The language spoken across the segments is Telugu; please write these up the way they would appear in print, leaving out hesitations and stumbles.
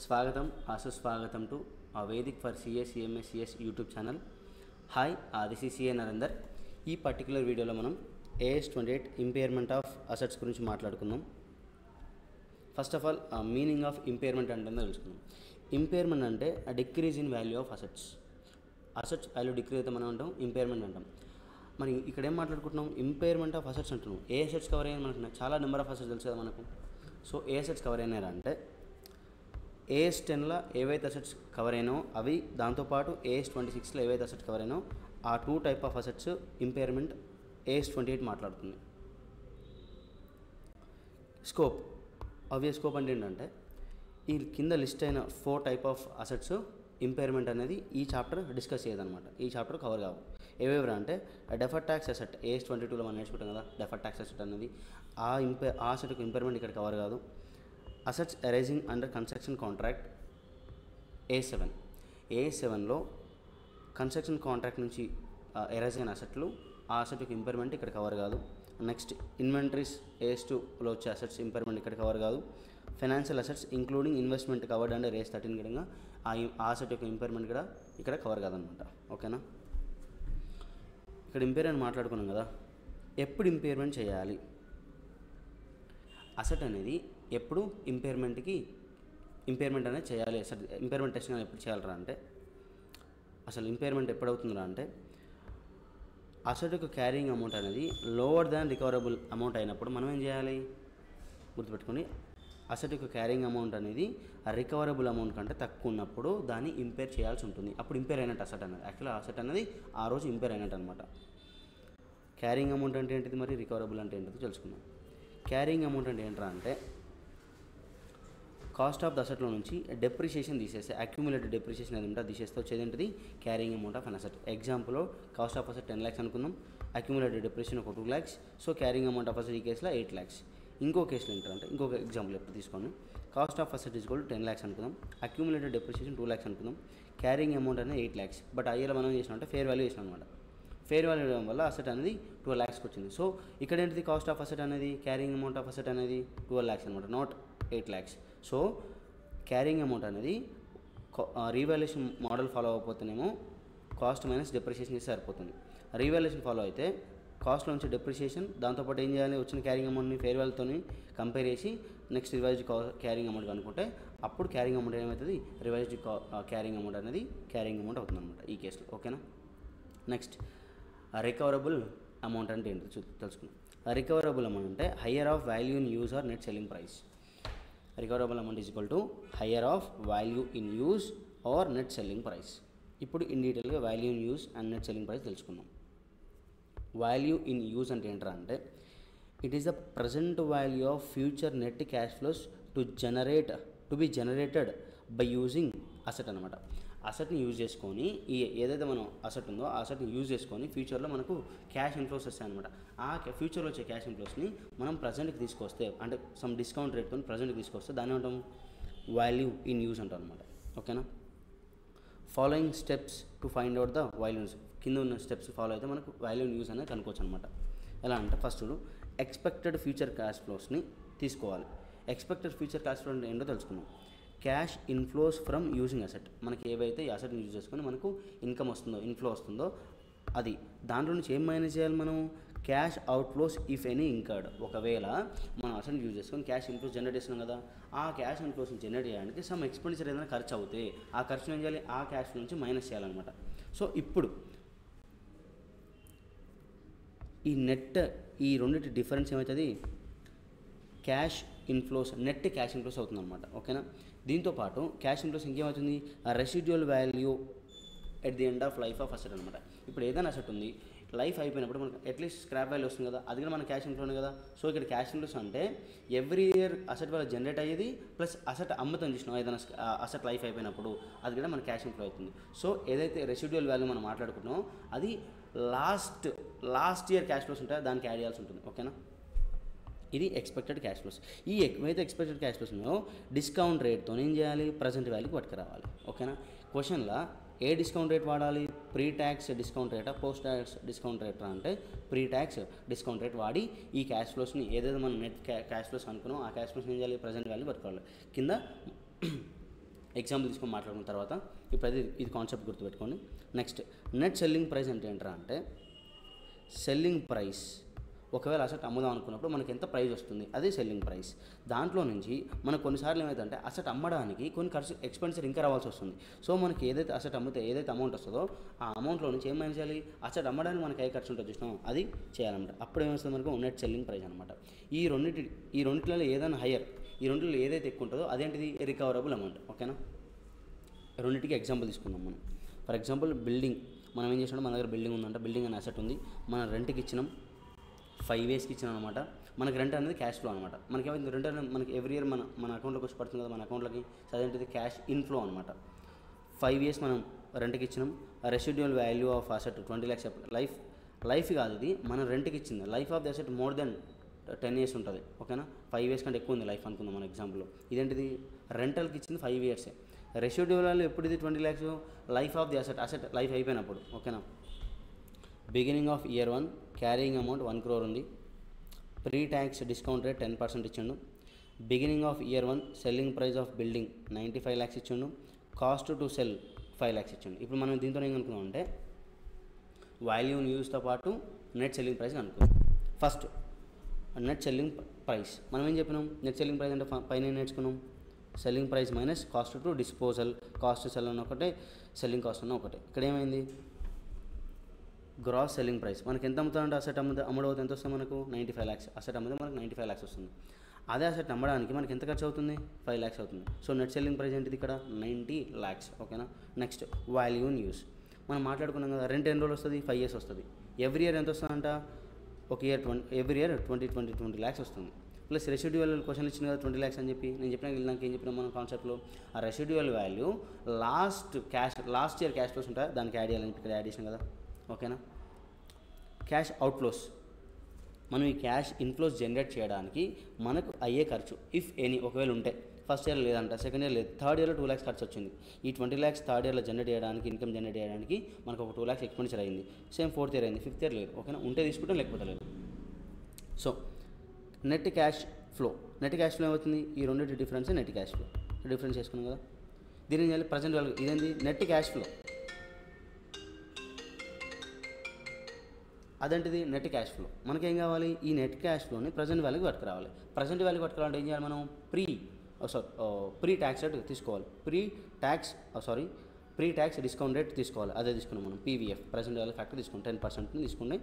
స్వాగతం సుస్వాగతం to Vedic for CS CMS CS YouTube channel. Hi, this is CA Narender. ఈ పర్టికులర్ వీడియోలో మనం AS28 ఇంపైర్మెంట్ ఆఫ్ అసెట్స్ గురించి మాట్లాడుకుందాం. First of all meaning of impairment అంటే తెలుసుకుందాం. ఇంపైర్మెంట్ అంటే decrease in value of assets. Assets value decrease అయితే మనం అంటాం ఇంపైర్మెంట్ అంటాం. మరి ఇక్కడ ఏం మాట్లాడుకుంటున్నాం? ఇంపైర్మెంట్ ఆఫ్ అసెట్స్ అంటున్నాం. ఏ అసెట్స్ కవర్ అయ్యాయి మనకు? చాలా నెంబర్ ఆఫ్ అసెట్స్ తెలుసు కదా మనకు. సో ఏ అసెట్స్ కవర్ అయినారా అంటే AS10లో ఏవైతే అసెట్స్ కవర్ అయినాయో అవి, దాంతోపాటు AS26లో ఏవైతే అసెట్స్ కవర్ అయినాయో ఆ two type of assets impairment AS28 మాట్లాడుతుంది. స్కోప్, అవి స్కోప్ అంటే ఏంటంటే ఈ కింద లిస్ట్ అయిన 4 టైప్ ఆఫ్ అసెట్స్ ఇంపైర్మెంట్ అనేది ఈ చాప్టర్ డిస్కస్ చేయదన్నమాట. ఈ చాప్టర్ కవర్ కావు. ఏవేవరా అంటే డెఫర్డ్ ట్యాక్స్ అసెట్ AS22లో మనం నేర్చుకుంటాం కదా. డెఫర్డ్ ట్యాక్స్ అసెట్ అనేది ఆ అసెట్కు ఇంపైర్మెంట్ ఇక్కడ కవర్ కాదు. Assets arising under construction contract A7లో కన్స్ట్రక్షన్ కాంట్రాక్ట్ నుంచి అరైజ్ అయిన అసెట్లు, ఆ అసెట్కి ఇంపైర్మెంట్ ఇక్కడ కవర్ కాదు. నెక్స్ట్ ఇన్వెంటరీస్ AS2లో వచ్చే అసెట్స్ ఇంపైర్మెంట్ ఇక్కడ కవర్ కాదు. Financial assets including investment covered under AS13 కింద ఆ అసెట్ యొక్క ఇంపైర్మెంట్ కూడా ఇక్కడ కవర్ కాదనమాట. ఓకేనా? ఇక్కడ ఇంపైర్మెంట్ మాట్లాడుకున్నాం కదా. ఎప్పుడు ఇంపైర్మెంట్ చేయాలి? అసెట్ అనేది ఎప్పుడు ఇంపైర్మెంట్ అనేది చేయాలి? అసెట్ ఇంపైర్మెంట్ టెస్టింగ్ ఎప్పుడు చేయాలరా అంటే, అసలు ఇంపైర్మెంట్ ఎప్పుడవుతుందిరా అంటే అసెట్ యొక్క క్యారింగ్ అమౌంట్ అనేది లోవర్ దాన్ రికవరబుల్ అమౌంట్ అయినప్పుడు మనం ఏం చేయాలి? గుర్తుపెట్టుకొని, అసెట్ యొక్క క్యారింగ్ అమౌంట్ అనేది రికవరబుల్ అమౌంట్ కంటే తక్కువ ఉన్నప్పుడు దాన్ని ఇంపైర్ చేయాల్సి ఉంటుంది. అప్పుడు ఇంపైర్ అయినట్టు అసెట్ అనేది. యాక్చువల్గా అసెట్ అనేది ఆ రోజు ఇంపైర్ అయినట్టు అనమాట. క్యారింగ్ అమౌంట్ అంటే ఏంటిది, మరి రికవరబుల్ అంటే ఏంటిది తెలుసుకుందాం. క్యారింగ్ అమౌంట్ అంటే ఏంట్రా అంటే కాస్ట్ ఆఫ్ ద అసెట్లో నుంచి డెప్రిషియేషన్ తీసేస్తే, అక్యూములేటెడ్ డెప్రిషియేషన్ ఏదంటే తీసేస్తే వచ్చేది ఏంటిది? Carrying amount of an asset. Example, cost of asset 10 lakhs అనుకుందాం. అక్యూములేటెడ్ డెప్రిషియేషన్ ఒక 2 lakhs. So carrying amount of asset ఈ కేసులో 8 lakhs. ఇంకో కేసులో ఏంటంటే, ఇంకొక ఎగ్జాంపుల్ ఎప్పుడు తీసుకోండి. Cost of asset is equal 10 lakhs అనుకుందాం. అక్యూములేటెడ్ డెప్రిషియేషన్ 2 lakhs అనుకుందాం. క్యారింగ్ అమౌంట్ అనేది 8 lakhs. బట్ అయ్యేలా మనం చేసినాం అంటే ఫేర్ వాల్యూ చేసినాం అనమాట. ఫేర్ వాల్యూ ఇవ్వడం వల్ల అసెట్ అనేది 12 lakhsకి వచ్చింది. సో ఇక్కడ ఏంటిది? కాస్ట్ ఆఫ్ అసెట్ అనేది, క్యారింగ్ అమౌంట్ ఆఫ్ అసెట్ అనేది 12 lakhs అనమాట, not 8 lakhs. So carrying amount అనేది రీవాల్యుయేషన్ మోడల్ ఫాలో అవ్వకపోతేనేమో కాస్ట్ మైనస్ డెప్రిషియేషన్ చేస్తే సరిపోతుంది. రీవాల్యుయేషన్ ఫాలో అయితే కాస్ట్లో నుంచి డెప్రిషియేషన్, దాంతోపాటు ఏం చేయాలి? వచ్చిన క్యారింగ్ అమౌంట్ని ఫేర్ వాల్యూతో కంపేర్ చేసి నెక్స్ట్ రివైజ్డ్ క్యారింగ్ అమౌంట్ అనుకుంటే అప్పుడు క్యారింగ్ అమౌంట్ ఏమవుతుంది? రివైజ్డ్ క్యారింగ్ అమౌంట్ అనేది క్యారింగ్ అమౌంట్ అవుతుంది అనమాట ఈ కేసులో. ఓకేనా? నెక్స్ట్ రికవరబుల్ అమౌంట్ అంటే ఏంటో తెలుసుకుందాం. రికవరబుల్ అమౌంట్ అంటే higher of value in use or net selling price. Recoverable amount is equal to higher of value in use or net selling price. ఇప్పుడు ఇన్ డీటెయిల్గా value in use and net selling price తెలుసుకుందాం. వాల్యూ ఇన్ యూజ్ అంటే ఏంటంటే అంటే it is the present value of future net cash flows to be generated by using asset అనమాట. అసెట్ని యూజ్ చేసుకొని, ఈ ఏదైతే మనం అసెట్ ఉందో ఆ అసెట్ని యూజ్ చేసుకొని ఫ్యూచర్లో మనకు క్యాష్ ఇన్ఫ్లోస్ వస్తాయి అనమాట. ఆ ఫ్యూచర్లో వచ్చే క్యాష్ ఇన్ఫ్లోస్ని మనం ప్రజెంట్కి తీసుకొస్తే, అంటే సమ్ డిస్కౌంట్ రేట్తో ప్రజెంట్కి తీసుకొస్తే దాన్ని ఏమంటాం? వాల్యూ ఇన్ యూజ్ అంటాం అనమాట. ఓకేనా? Following steps to find out the value use. కింద ఉన్న స్టెప్స్ ఫాలో అయితే మనకు వాల్యూ యూజ్ అనేది కనుక్కోవచ్చు అనమాట. ఎలా అంటే ఫస్ట్ ఎక్స్పెక్టెడ్ ఫ్యూచర్ క్యాష్ ఫ్లోస్ని తీసుకోవాలి. ఎక్స్పెక్టెడ్ ఫ్యూచర్ క్యాష్ ఫ్లో అంటే ఏంటో తెలుసుకుందాం. Cash inflows from using asset. మనకి ఏవైతే ఈ అసెట్ని యూజ్ చేసుకొని మనకు ఇన్కమ్ వస్తుందో, ఇన్ఫ్లో వస్తుందో అది, దాంట్లో నుంచి ఏం మైనస్ చేయాలి మనం? Cash outflows if any incurred. ఒకవేళ మనం అసెట్ని యూజ్ చేసుకొని క్యాష్ ఇన్ఫ్లోస్ జనరేట్ చేస్తున్నాం కదా, ఆ క్యాష్ ఇన్ఫ్లోస్ని జనరేట్ చేయడానికి సమ్ ఎక్స్పెండిచర్ ఏదైనా ఖర్చు అవుతాయి, ఆ ఖర్చును ఏం చేయాలి? ఆ క్యాష్ నుంచి మైనస్ చేయాలన్నమాట. సో ఇప్పుడు ఈ రెండింటి డిఫరెన్స్ ఏమవుతుంది? Cash inflows, net cash inflows అవుతుంది అనమాట. ఓకేనా? దీంతోపాటు క్యాష్ ఇన్ఫ్లోస్ ఇంకేమవుతుంది? Residual value at the end of life of asset అనమాట. ఇప్పుడు ఏదైనా అసెట్ ఉంది, లైఫ్ అయిపోయినప్పుడు మనకు అట్లీస్ట్ స్క్రాప్ వాల్యూ వస్తుంది కదా, అది కూడా మన క్యాష్ ఇన్ఫ్లోనే కదా. సో ఇక్కడ క్యాష్ ఇన్ఫ్లోస్ అంటే every year asset value generate అయ్యేది ప్లస్ అసెట్ అమ్ముతం చూసినాం ఏదైనా అసెట్ లైఫ్ అయిపోయినప్పుడు అది కూడా మన క్యాష్ ఇన్ఫ్లో అవుతుంది. సో ఏదైతే రెసిడ్యువల్ వాల్యూ మనం మాట్లాడుకుంటున్నామో అది లాస్ట్ ఇయర్ క్యాష్ ఫ్లోస్ ఉంటాయో దానికి యాడ్ చేయాల్సి ఉంటుంది. ఓకేనా? ఇది ఎక్స్పెక్టెడ్ క్యాష్ ఫ్లోస్. ఈ ఎక్కువైతే ఎక్స్పెక్టెడ్ క్యాష్ ఫ్లోస్ ఉన్నాయో డిస్కౌంట్ రేట్తో ఏం చేయాలి? ప్రజెంట్ వాల్యూకి పట్టుకురావాలి. ఓకేనా? క్వశ్చన్లో ఏ డిస్కౌంట్ రేట్ వాడాలి? ప్రీ ట్యాక్స్ డిస్కౌంట్ రేటా, పోస్ట్ ట్యాక్స్ డిస్కౌంట్ రేటా అంటే ప్రీ ట్యాక్స్ డిస్కౌంట్ రేట్ వాడి ఈ క్యాష్ ఫ్లోస్ని ఏదైతే మనం నెట్ క్యాష్ ఫ్లోస్ అనుకున్నాం ఆ క్యాష్ ఫ్లోస్ని ఏం చేయాలి? ప్రజెంట్ వాల్యూ పట్టుకోవాలి. కింద ఎగ్జాంపుల్ తీసుకొని మాట్లాడుకున్న తర్వాత ఇప్పుడు ఇది కాన్సెప్ట్ గుర్తుపెట్టుకోండి. నెక్స్ట్ నెట్ సెల్లింగ్ ప్రైస్ అంటే ఏంటరా అంటే సెల్లింగ్ ప్రైస్ ఒకవేళ అసెట్ అమ్ముదాం అనుకున్నప్పుడు మనకి ఎంత ప్రైస్ వస్తుంది, అదే సెల్లింగ్ ప్రైస్. దాంట్లో నుంచి మనకు కొన్నిసార్లు ఏమవుతుందంటే అసెట్ అమ్మడానికి కొన్ని ఖర్చు ఎక్స్పెన్సర్ ఇంకా రావాల్సి వస్తుంది. సో మనకి ఏదైతే అసెట్ అమ్మితే ఏదైతే అమౌంట్ వస్తుందో ఆ అమౌంట్లో నుంచి ఏం చేయాలి, అసెట్ అమ్మడానికి మనకి ఏ ఖర్చు ఉంటుందో చూసినాం అది చేయాలన్నమాట. అప్పుడు ఏమొస్తుంది మనకు నెట్ సెల్లింగ్ ప్రైస్ అనమాట. ఈ రెండింటిలో ఏదైనా హయ్యర్, ఈ రెండింటిలో ఏదైతే ఎక్కువ ఉంటుందో అదేంటిది రికవరబుల్ అమౌంట్. ఓకేనా, రెండింటికి ఎగ్జాంపుల్ తీసుకుందాం మనం. ఫర్ ఎగ్జాంపుల్ బిల్డింగ్, మనం ఏం చేసినాం, మన దగ్గర బిల్డింగ్ ఉందంట, బిల్డింగ్ అనే అసెట్ ఉంది, మనం రెంట్కి ఇచ్చినాం, 5 yearsకి ఇచ్చినాం అనమాట. మనకి రెంట్ అనేది క్యాష్ ఫ్లో అనమాట. మనకి ఏమైంది, రెంట్ అనేది మనకి ఎవ్రీ ఇయర్ మన అకౌంట్లోకి వచ్చి పడుతుంది కదా, మన అకౌంట్లోకి అదేంటిది క్యాష్ ఇన్ఫ్లో అనమాట. 5 years మనం రెంట్కి ఇచ్చినాం. Residual value of asset 20 lakhs. Life కాదు ఇది, మనం రెంట్కి ఇచ్చింది. Life of the asset more than 10 years ఉంటుంది. ఓకేనా, 5 years కంటే ఎక్కువ ఉంది లైఫ్ అనుకుందాం మన ఎగ్జాంపుల్లో. ఇదేంటిది రెంటల్కి ఇచ్చింది 5 years. రెసిడ్యువల్ వాల్యూ ఎప్పుడు ఇది 20 lakhs, life of the asset life అయిపోయినప్పుడు. ఓకేనా, beginning of year 1 carrying amount 1 crore ఉంది. ప్రీ ట్యాక్స్ డిస్కౌంట్ రేట్ 10% ఇచ్చిండు. Beginning of year 1 selling price of building 95 lakhs ఇచ్చిండు. కాస్ట్ టు సెల్ 5 lakhs ఇచ్చిండు. ఇప్పుడు మనం దీంతో ఏం కనుక్కున్నాం అంటే వాల్యూ యూస్తో పాటు నెట్ సెల్లింగ్ ప్రైస్ కనుక్కుందాం. ఫస్ట్ నెట్ సెల్లింగ్ ప్రైస్ మనం ఏం చెప్పినాం, నెట్ సెల్లింగ్ ప్రైస్ అంటే పైన నేర్చుకున్నాం, selling price minus cost to disposal. Cost to cell అన్న ఒకటే, సెల్లింగ్ కాస్ట్ అన్న ఒకటే. ఇక్కడ ఏమైంది, గ్రాస్ సెల్లింగ్ ప్రైస్ మనకి ఎంత అమ్ముతామంటే అసెట్ అమ్మడవుతుంది ఎంత వస్తుంది మనకు 95 lakhs. అసెట్ అమ్మితే మనకు 95 lakhs వస్తుంది. అదే అసెట్ అమ్మడానికి మనకి ఎంత ఖర్చు అవుతుంది, 5 lakhs అవుతుంది. సో నెట్ సెల్లింగ్ ప్రైస్ ఏంటిది ఇక్కడ 90 lakhs. ఓకేనా, నెక్స్ట్ వాల్యూ ఇన్ యూస్ మనం మాట్లాడుకున్నాం కదా, రెంట్ ఎన్ని రోజులు వస్తుంది, 5 years వస్తుంది. ఎవ్రీ ఇయర్ ఎంత వస్తుందంట, ఒక ఇయర్ ఎవ్రీ ఇయర్ 20 lakhs వస్తుంది. ప్లస్ రెసిడ్యువల్ క్వశ్చన్ ఇచ్చింది కదా 20 lakhs అని చెప్పి, నేను చెప్పిన నాకు ఏం చెప్పినా మనం కాన్సెప్ట్లో ఆ residual value last year cash flows ఉంటాయి, దానికి యాడ్ చేయాలని ఇక్కడ యాడ్ చేసాం కదా. ఓకేనా, క్యాష్ అవుట్ఫ్లోస్ మనం ఈ క్యాష్ ఇన్ఫ్లోస్ జనరేట్ చేయడానికి మనకు అయ్యే ఖర్చు ఇఫ్ ఎనీ ఒకవేళ ఉంటే, ఫస్ట్ ఇయర్ లేదంట, సెకండ్ ఇయర్ లేదు, థర్డ్ ఇయర్లో 2 lakhs ఖర్చు వచ్చింది. ఈ 20 lakhs థర్డ్ ఇయర్లో జనరేట్ చేయడానికి, ఇన్కమ్ జనరేట్ చేయడానికి మనకు ఒక 2 lakhs ఎక్స్పెండిచర్ అయింది. సేమ్ ఫోర్త్ ఇయర్ అయింది, ఫిఫ్త్ ఇయర్ లేదు. ఓకేనా, ఉంటే తీసుకుంటాం లేకపోతే లేదు. సో నెట్ క్యాష్ ఫ్లో ఏమవుతుంది, ఈ రెండింటి difference net cash flow. Difference చేసుకున్నాం కదా, దీని చేయాలి ప్రజెంట్ వాల్యూ. ఇదేంటి నెట్ క్యాష్ ఫ్లో, అదేంటిది నెట్ క్యాష్ ఫ్లో. మనకేం కావాలి, ఈ నెట్ క్యాష్ ఫ్లోని ప్రజెంట్ వాల్యూకి పట్టుకురావాలి. ప్రజెంట్ వాల్యూకి పట్టుకోవాలంటే ఏం చేయాలి, మనం ప్రీ ట్యాక్స్ రేట్ తీసుకోవాలి. ప్రీ ట్యాక్స్ డిస్కౌంట్ రేట్ తీసుకోవాలి. అదే తీసుకున్నాం మనం, పీవీఎఫ్ ప్రజెంట్ వాల్యూ ఫ్యాక్టర్ తీసుకుని 10% తీసుకుని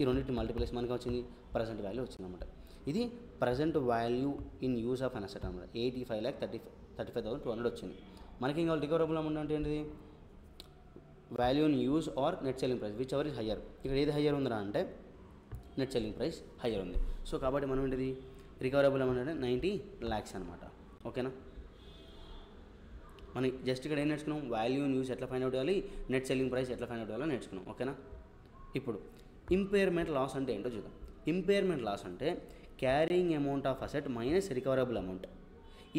ఈ రెండింటి మల్టిప్లైస్ మనకి వచ్చింది ప్రజెంట్ వాల్యూ వచ్చిందన్నమాట. ఇది present value in use of an asset అనమాట. 85,35,200 వచ్చింది. మనకి ఇంకా రికవరబుల్ అమౌంట్ అంటే ఏంటిది, value in use or net selling price whichever is higher. ఇక్కడ ఏది హయ్యర్ ఉందా అంటే నెట్ సెల్లింగ్ ప్రైస్ హయ్యర్ ఉంది. సో కాబట్టి మనం ఏంటిది రికవరబుల్ అమౌంట్ అంటే 90 lakhs అనమాట. ఓకేనా, మనం జస్ట్ ఇక్కడ ఏం నేర్చుకున్నాం, వాల్యూ ఇన్ యూజ్ ఎట్లా ఫైండ్ అవుట్ చేయాలి, నెట్ సెల్లింగ్ ప్రైస్ ఎట్లా ఫైండ్ అవుట్ చేయాలో నేర్చుకున్నాం. ఓకేనా, ఇప్పుడు ఇంపైర్మెంట్ లాస్ అంటే ఏంటో చూద్దాం. ఇంపైర్మెంట్ లాస్ అంటే carrying amount of asset minus recoverable amount.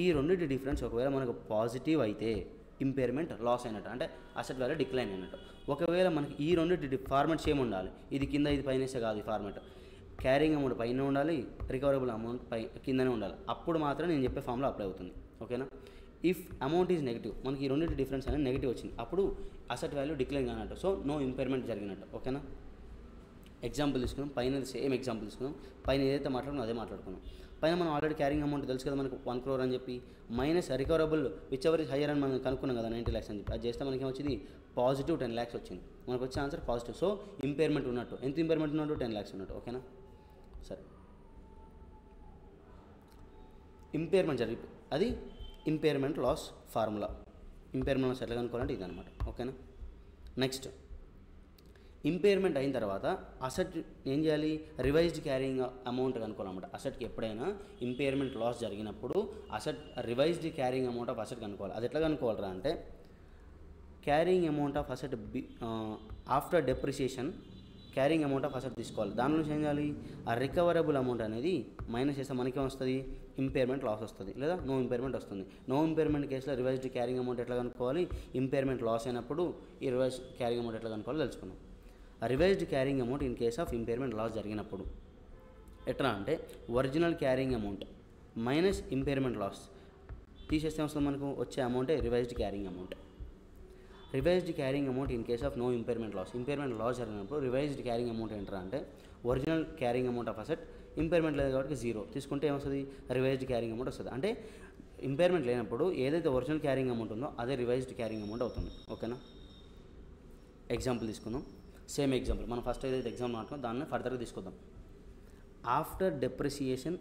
ఈ రెండింటి డిఫరెన్స్ ఒకవేళ మనకు పాజిటివ్ అయితే ఇంపైర్మెంట్ లాస్ అయినట్టు, అంటే అసెట్ వాల్యూ డిక్లైన్ అయినట్టు. ఒకవేళ మనకి ఈ రెండింటి ఫార్మాట్ సేమ్ ఉండాలి, ఇది కింద ఇది పైనేసే కాదు. ఈ ఫార్మాట్ క్యారీయింగ్ అమౌంట్ పైన ఉండాలి, రికవరబుల్ అమౌంట్ కిందనే ఉండాలి. అప్పుడు మాత్రం నేను చెప్పే ఫార్ములా అప్లై అవుతుంది. ఓకేనా, ఇఫ్ అమౌంట్ ఈజ్ నెగిటివ్, మనకి ఈ రెండింటి డిఫరెన్స్ అనేది నెగిటివ్ వచ్చింది, అప్పుడు అసెట్ వాల్యూ డిక్లైన్ కానట్టు. సో నో ఇంపైర్మెంట్ జరిగినట్టు. ఓకేనా, ఎగ్జాంపుల్ తీసుకున్నాం, పైన సేమ్ ఎగ్జాంపుల్ తీసుకున్నాం, పైన ఏదైతే మాట్లాడుకున్నాం అదే మాట్లాడుకున్నాం. పైన మనం ఆల్రెడీ క్యారింగ్ అమౌంట్ తెలుసు కదా మనకు 1 crore అని చెప్పి, minus recoverable which ever is higher అని మనం కనుక్కున్నాం కదా 90 lakhs అని చెప్పి, అది చేస్తే మనకి ఏమొచ్చింది పాజిటివ్ 10 lakhs వచ్చింది. మనకు వచ్చే ఆన్సర్ పాజిటివ్. సో ఇంపైర్మెంట్ ఉన్నట్టు. ఎంత ఇంపైర్మెంట్ ఉన్నట్టు, 10 lakhs ఉన్నట్టు. ఓకేనా, సరే ఇంపైర్మెంట్ జరిగి అది impairment loss formula. Impairment loss ఎట్లా కనుక్కోవాలంటే ఇది అనమాట. ఓకేనా, నెక్స్ట్ ఇంపైర్మెంట్ అయిన తర్వాత అసెట్ ఏం చేయాలి, రివైజ్డ్ క్యారింగ్ అమౌంట్ కనుక్కోవాలన్నమాట. అసెట్కి ఎప్పుడైనా ఇంపైర్మెంట్ లాస్ జరిగినప్పుడు asset revised carrying amount of asset కనుక్కోవాలి. అది ఎట్లా కనుక్కోవాలరా అంటే carrying amount of asset after depreciation carrying amount of asset తీసుకోవాలి. దాని నుంచి ఏం చేయాలి, ఆ రికవరబుల్ అమౌంట్ అనేది మైనస్ చేస్తే మనకి వస్తుంది, ఇంపైర్మెంట్ లాస్ వస్తుంది, లేదా నో ఇంపైర్మెంట్ వస్తుంది. నో ఇంపైర్మెంట్ కేసులో రివైజ్డ్ క్యారింగ్ అమౌంట్ ఎట్లా కనుక్కోవాలి, ఇంపైర్మెంట్ లాస్ అయినప్పుడు ఈ రివైజ్ క్యారింగ్ అమౌంట్ ఎట్లా కనుక్కోవాలో తెలుసుకున్నాం. Revised carrying amount in case of impairment loss జరిగినప్పుడు ఎట్లా అంటే original carrying amount minus impairment loss. తీసేస్తే వస్తుంది మనకు వచ్చే అమౌంటే revised carrying amount. Revised carrying amount in case of no impairment loss. Impairment loss జరిగినప్పుడు రివైజ్డ్ క్యారింగ్ అమౌంట్ ఏంటంటే అంటే original carrying amount of asset impairment లేదు కాబట్టి 0 తీసుకుంటే ఏమొస్తుంది రివైజ్డ్ క్యారింగ్ అమౌంట్ వస్తుంది. అంటే ఇంపైర్మెంట్ లేనప్పుడు ఏదైతే ఒరిజినల్ క్యారింగ్ అమౌంట్ ఉందో అదే రివైజ్డ్ క్యారింగ్ అమౌంట్ అవుతుంది. ఓకేనా, ఎగ్జాంపుల్ తీసుకుందాం. సేమ్ ఎగ్జాంపుల్ మనం ఫస్ట్ ఏదైతే ఎగ్జాంపుల్ మాట్లాడుతున్నాం దాన్ని ఫర్దర్గా తీసుకుందాం. ఆఫ్టర్ డెప్రిసియేషన్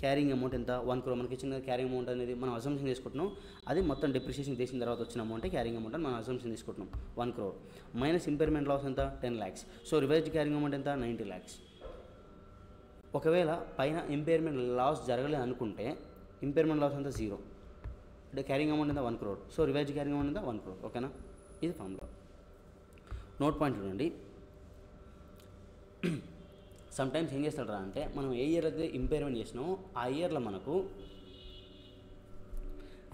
క్యారింగ్ అమౌంట్ ఎంత 1 crore. మనకి ఇచ్చిన క్యారింగ్ అమౌంట్ అనేది మనం అజంప్షన్ తీసుకుంటున్నాం. అది మొత్తం డెప్రిసియేషన్ చేసిన తర్వాత వచ్చిన అమౌంట్ క్యారింగ్ అమౌంట్ అని మనం అజంప్షన్ తీసుకుంటున్నాం 1 crore. మైనస్ ఇంపైర్మెంట్ లాస్ ఎంత 10 lakhs. So revised carrying amount ఎంత 90 lakhs. ఒకవేళ పైన ఇంపైర్మెంట్ లాస్ జరగలేదు అనుకుంటే ఇంపైర్మెంట్ లాస్ అంతా 0, అంటే క్యారింగ్ అమౌంట్ ఎంత 1 crore. So revised carrying amount ఎంత 1 crore. ఓకేనా, ఇది ఫార్ములా. నోట్ పాయింట్ చూడండి. సమ్టైమ్స్ ఏం చేస్తాడు అంటే మనం ఏ ఇయర్ అయితే ఇంపైర్మెంట్ చేసినామో ఆ ఇయర్లో మనకు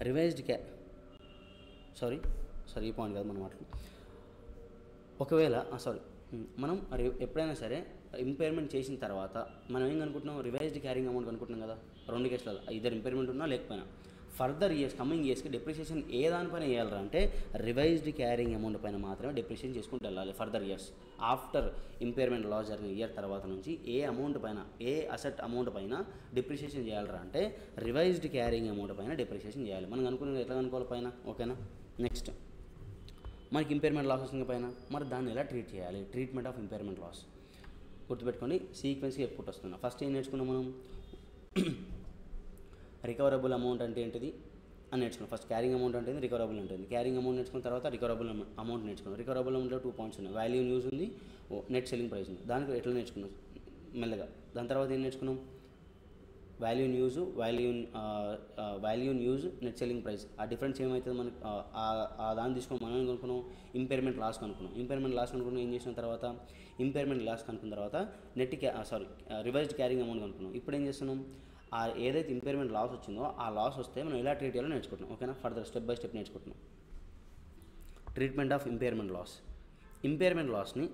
రివైజ్డ్ సారీ ఈ పాయింట్ కాదు మనం మాట్లాడు. ఒకవేళ మనం ఎప్పుడైనా సరే ఇంపైర్మెంట్ చేసిన తర్వాత మనం ఏం కనుకుంటున్నాం రివైజ్డ్ క్యారింగ్ అమౌంట్ కనుకుంటున్నాం కదా. 2 కేసులలో ఇద్దరు ఇంపైర్మెంట్ ఉన్నా లేకపోయినా ఫర్దర్ ఇయర్స్ కమింగ్ ఇయర్స్కి డెప్రిసియేషన్ ఏ దానిపైన వేయాలరా అంటే రివైజ్డ్ క్యారింగ్ అమౌంట్ పైన మాత్రమే డెప్రిసియేషన్ చేసుకుంటూ వెళ్ళాలి. Further years after impairment loss జరిగిన ఇయర్ తర్వాత నుంచి ఏ అమౌంట్ పైన ఏ అసెట్ అమౌంట్ పైన డెప్రిసియేషన్ చేయాలరా అంటే రివైజ్డ్ క్యారింగ్ అమౌంట్ పైన డెప్రిసియేషన్ చేయాలి. మనం అనుకున్నది ఎట్లా అనుకోవాలి పైన. ఓకేనా, నెక్స్ట్ మనకి ఇంపైర్మెంట్ లాస్ వస్తుంది పైన, మరి దాన్ని ఎలా ట్రీట్ చేయాలి. ట్రీట్మెంట్ ఆఫ్ ఇంపైర్మెంట్ లాస్ గుర్తుపెట్టుకోండి. సీక్వెన్స్గా ఎప్పుడు వస్తున్నాం. ఫస్ట్ ఏం నేర్చుకున్నాం మనం, రికవరబుల్ అమౌంట్ అంటే ఏంటిది అని నేర్చుకున్నాం. ఫస్ట్ క్యారింగ్ అమౌంట్ అంటే రికవరబుల్ ఉంటుంది. క్యారింగ్ అమౌంట్ నేర్చుకున్న తర్వాత రికవరబుల్ అమౌంట్ నేర్చుకున్నాం. రికవరబుల్ అమౌంట్లో 2 points ఉన్నాయి. వాల్యూ ఇన్ యూజ్ ఉంది, నెట్ సెల్లింగ్ ప్రైస్ ఉంది. దానికి ఎట్లా నేర్చుకున్నాం మెల్లగా. దాని తర్వాత ఏం నేర్చుకున్నాం, value in use net selling price. ఆ డిఫరెన్స్ ఏమవుతుంది మనకి దాన్ని తీసుకొని మనం ఏం కనుక్కున్నాం ఇంపైర్మెంట్ లాస్ కనుక్కున్నాం. ఇంపైర్మెంట్ లాస్ కనుక్కున్నాం ఏం చేసిన తర్వాత ఇంపైర్మెంట్ లాస్ కనుక్కున్న తర్వాత రివైజ్డ్ క్యారింగ్ అమౌంట్ కనుక్కున్నాం. ఇప్పుడు ఏం చేస్తున్నాం ఏదైతే ఇంపైర్మెంట్ లాస్ వచ్చిందో ఆ లాస్ వస్తే మనం ఎలా ట్రీట్ చేయాలో నేర్చుకుంటున్నాం. ఓకేనా, ఫర్దర్ స్టెప్ బై స్టెప్ నేర్చుకుంటున్నాం. Treatment of impairment loss. Impairment లాస్ని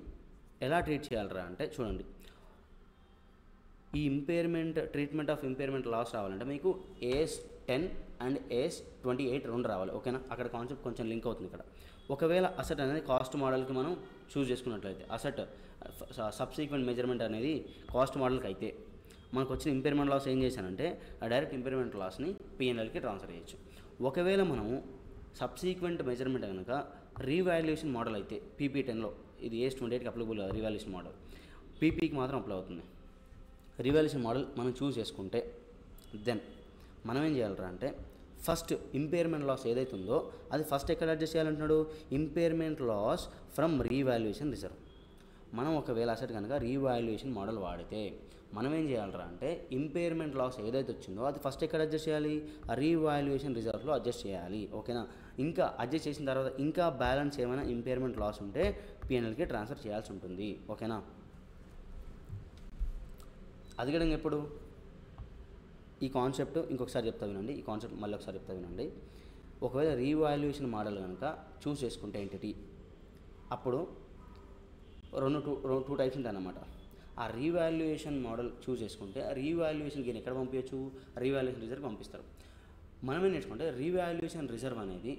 ఎలా ట్రీట్ చేయాలరా అంటే చూడండి, ఈ ట్రీట్మెంట్ ఆఫ్ ఇంపైర్మెంట్ లాస్ రావాలంటే మీకు AS 10 అండ్ AS 28 రెండు రావాలి. ఓకేనా, అక్కడ కాన్సెప్ట్ కొంచెం లింక్ అవుతుంది ఇక్కడ. ఒకవేళ అసెట్ అనేది కాస్ట్ మోడల్కి మనం చూస్ చేసుకున్నట్లయితే అసెట్ సబ్సీక్వెంట్ మెజర్మెంట్ అనేది కాస్ట్ మోడల్కి అయితే మనకు వచ్చిన ఇంపైర్మెంట్ లాస్ ఏం చేశానంటే ఆ డైరెక్ట్ ఇంపైర్మెంట్ లాస్ని P&Lకి ట్రాన్స్ఫర్ చేయొచ్చు. ఒకవేళ మనము సబ్సీక్వెంట్ మెజర్మెంట్ కనుక రీవాల్యుయేషన్ మోడల్ అయితే PP10లో ఇది AS 28కి అప్లికబుల్ రీవాల్యుయేషన్ మోడల్, PPకి మాత్రం అప్లై అవుతుంది. రీవాల్యుయేషన్ మోడల్ మనం చూస్ చేసుకుంటే దెన్ మనం ఏం చేయాలరా అంటే ఫస్ట్ ఇంపైర్మెంట్ లాస్ ఏదైతే ఉందో అది ఫస్ట్ ఎక్కడ అడ్జస్ట్ చేయాలంటున్నాడు impairment loss from revaluation reserve. మనం ఒకవేళ అసెట్ కనుక రీవాల్యుయేషన్ మోడల్ వాడితే మనం ఏం చేయాలరా అంటే ఇంపైర్మెంట్ లాస్ ఏదైతే వచ్చిందో అది ఫస్ట్ ఎక్కడ అడ్జస్ట్ చేయాలి ఆ రీవాల్యుయేషన్ రిజర్వ్లో అడ్జస్ట్ చేయాలి. ఓకేనా, ఇంకా అడ్జస్ట్ చేసిన తర్వాత ఇంకా బ్యాలెన్స్ ఏమైనా ఇంపైర్మెంట్ లాస్ ఉంటే P&Lకి ట్రాన్స్ఫర్ చేయాల్సి ఉంటుంది. ఓకేనా, అది కూడా ఎప్పుడు ఈ కాన్సెప్ట్ ఇంకొకసారి చెప్తా వినండి. ఈ కాన్సెప్ట్ మళ్ళీ ఒకసారి చెప్తా వినండి. ఒకవేళ రీవాల్యుయేషన్ మోడల్ కనుక చూస్ చేసుకుంటే ఎంటిటీ అప్పుడు టూ టైప్స్ ఉంటాయి అన్నమాట. ఆ రీవాల్యుయేషన్ మోడల్ చూస్ చేసుకుంటే రీవాల్యుయేషన్ గెయిన్ ఎక్కడ పంపించచ్చు రీవాల్యుయేషన్ రిజర్వ్ పంపిస్తారు. మనమే నేర్చుకుంటే రీవాల్యుయేషన్ రిజర్వ్ అనేది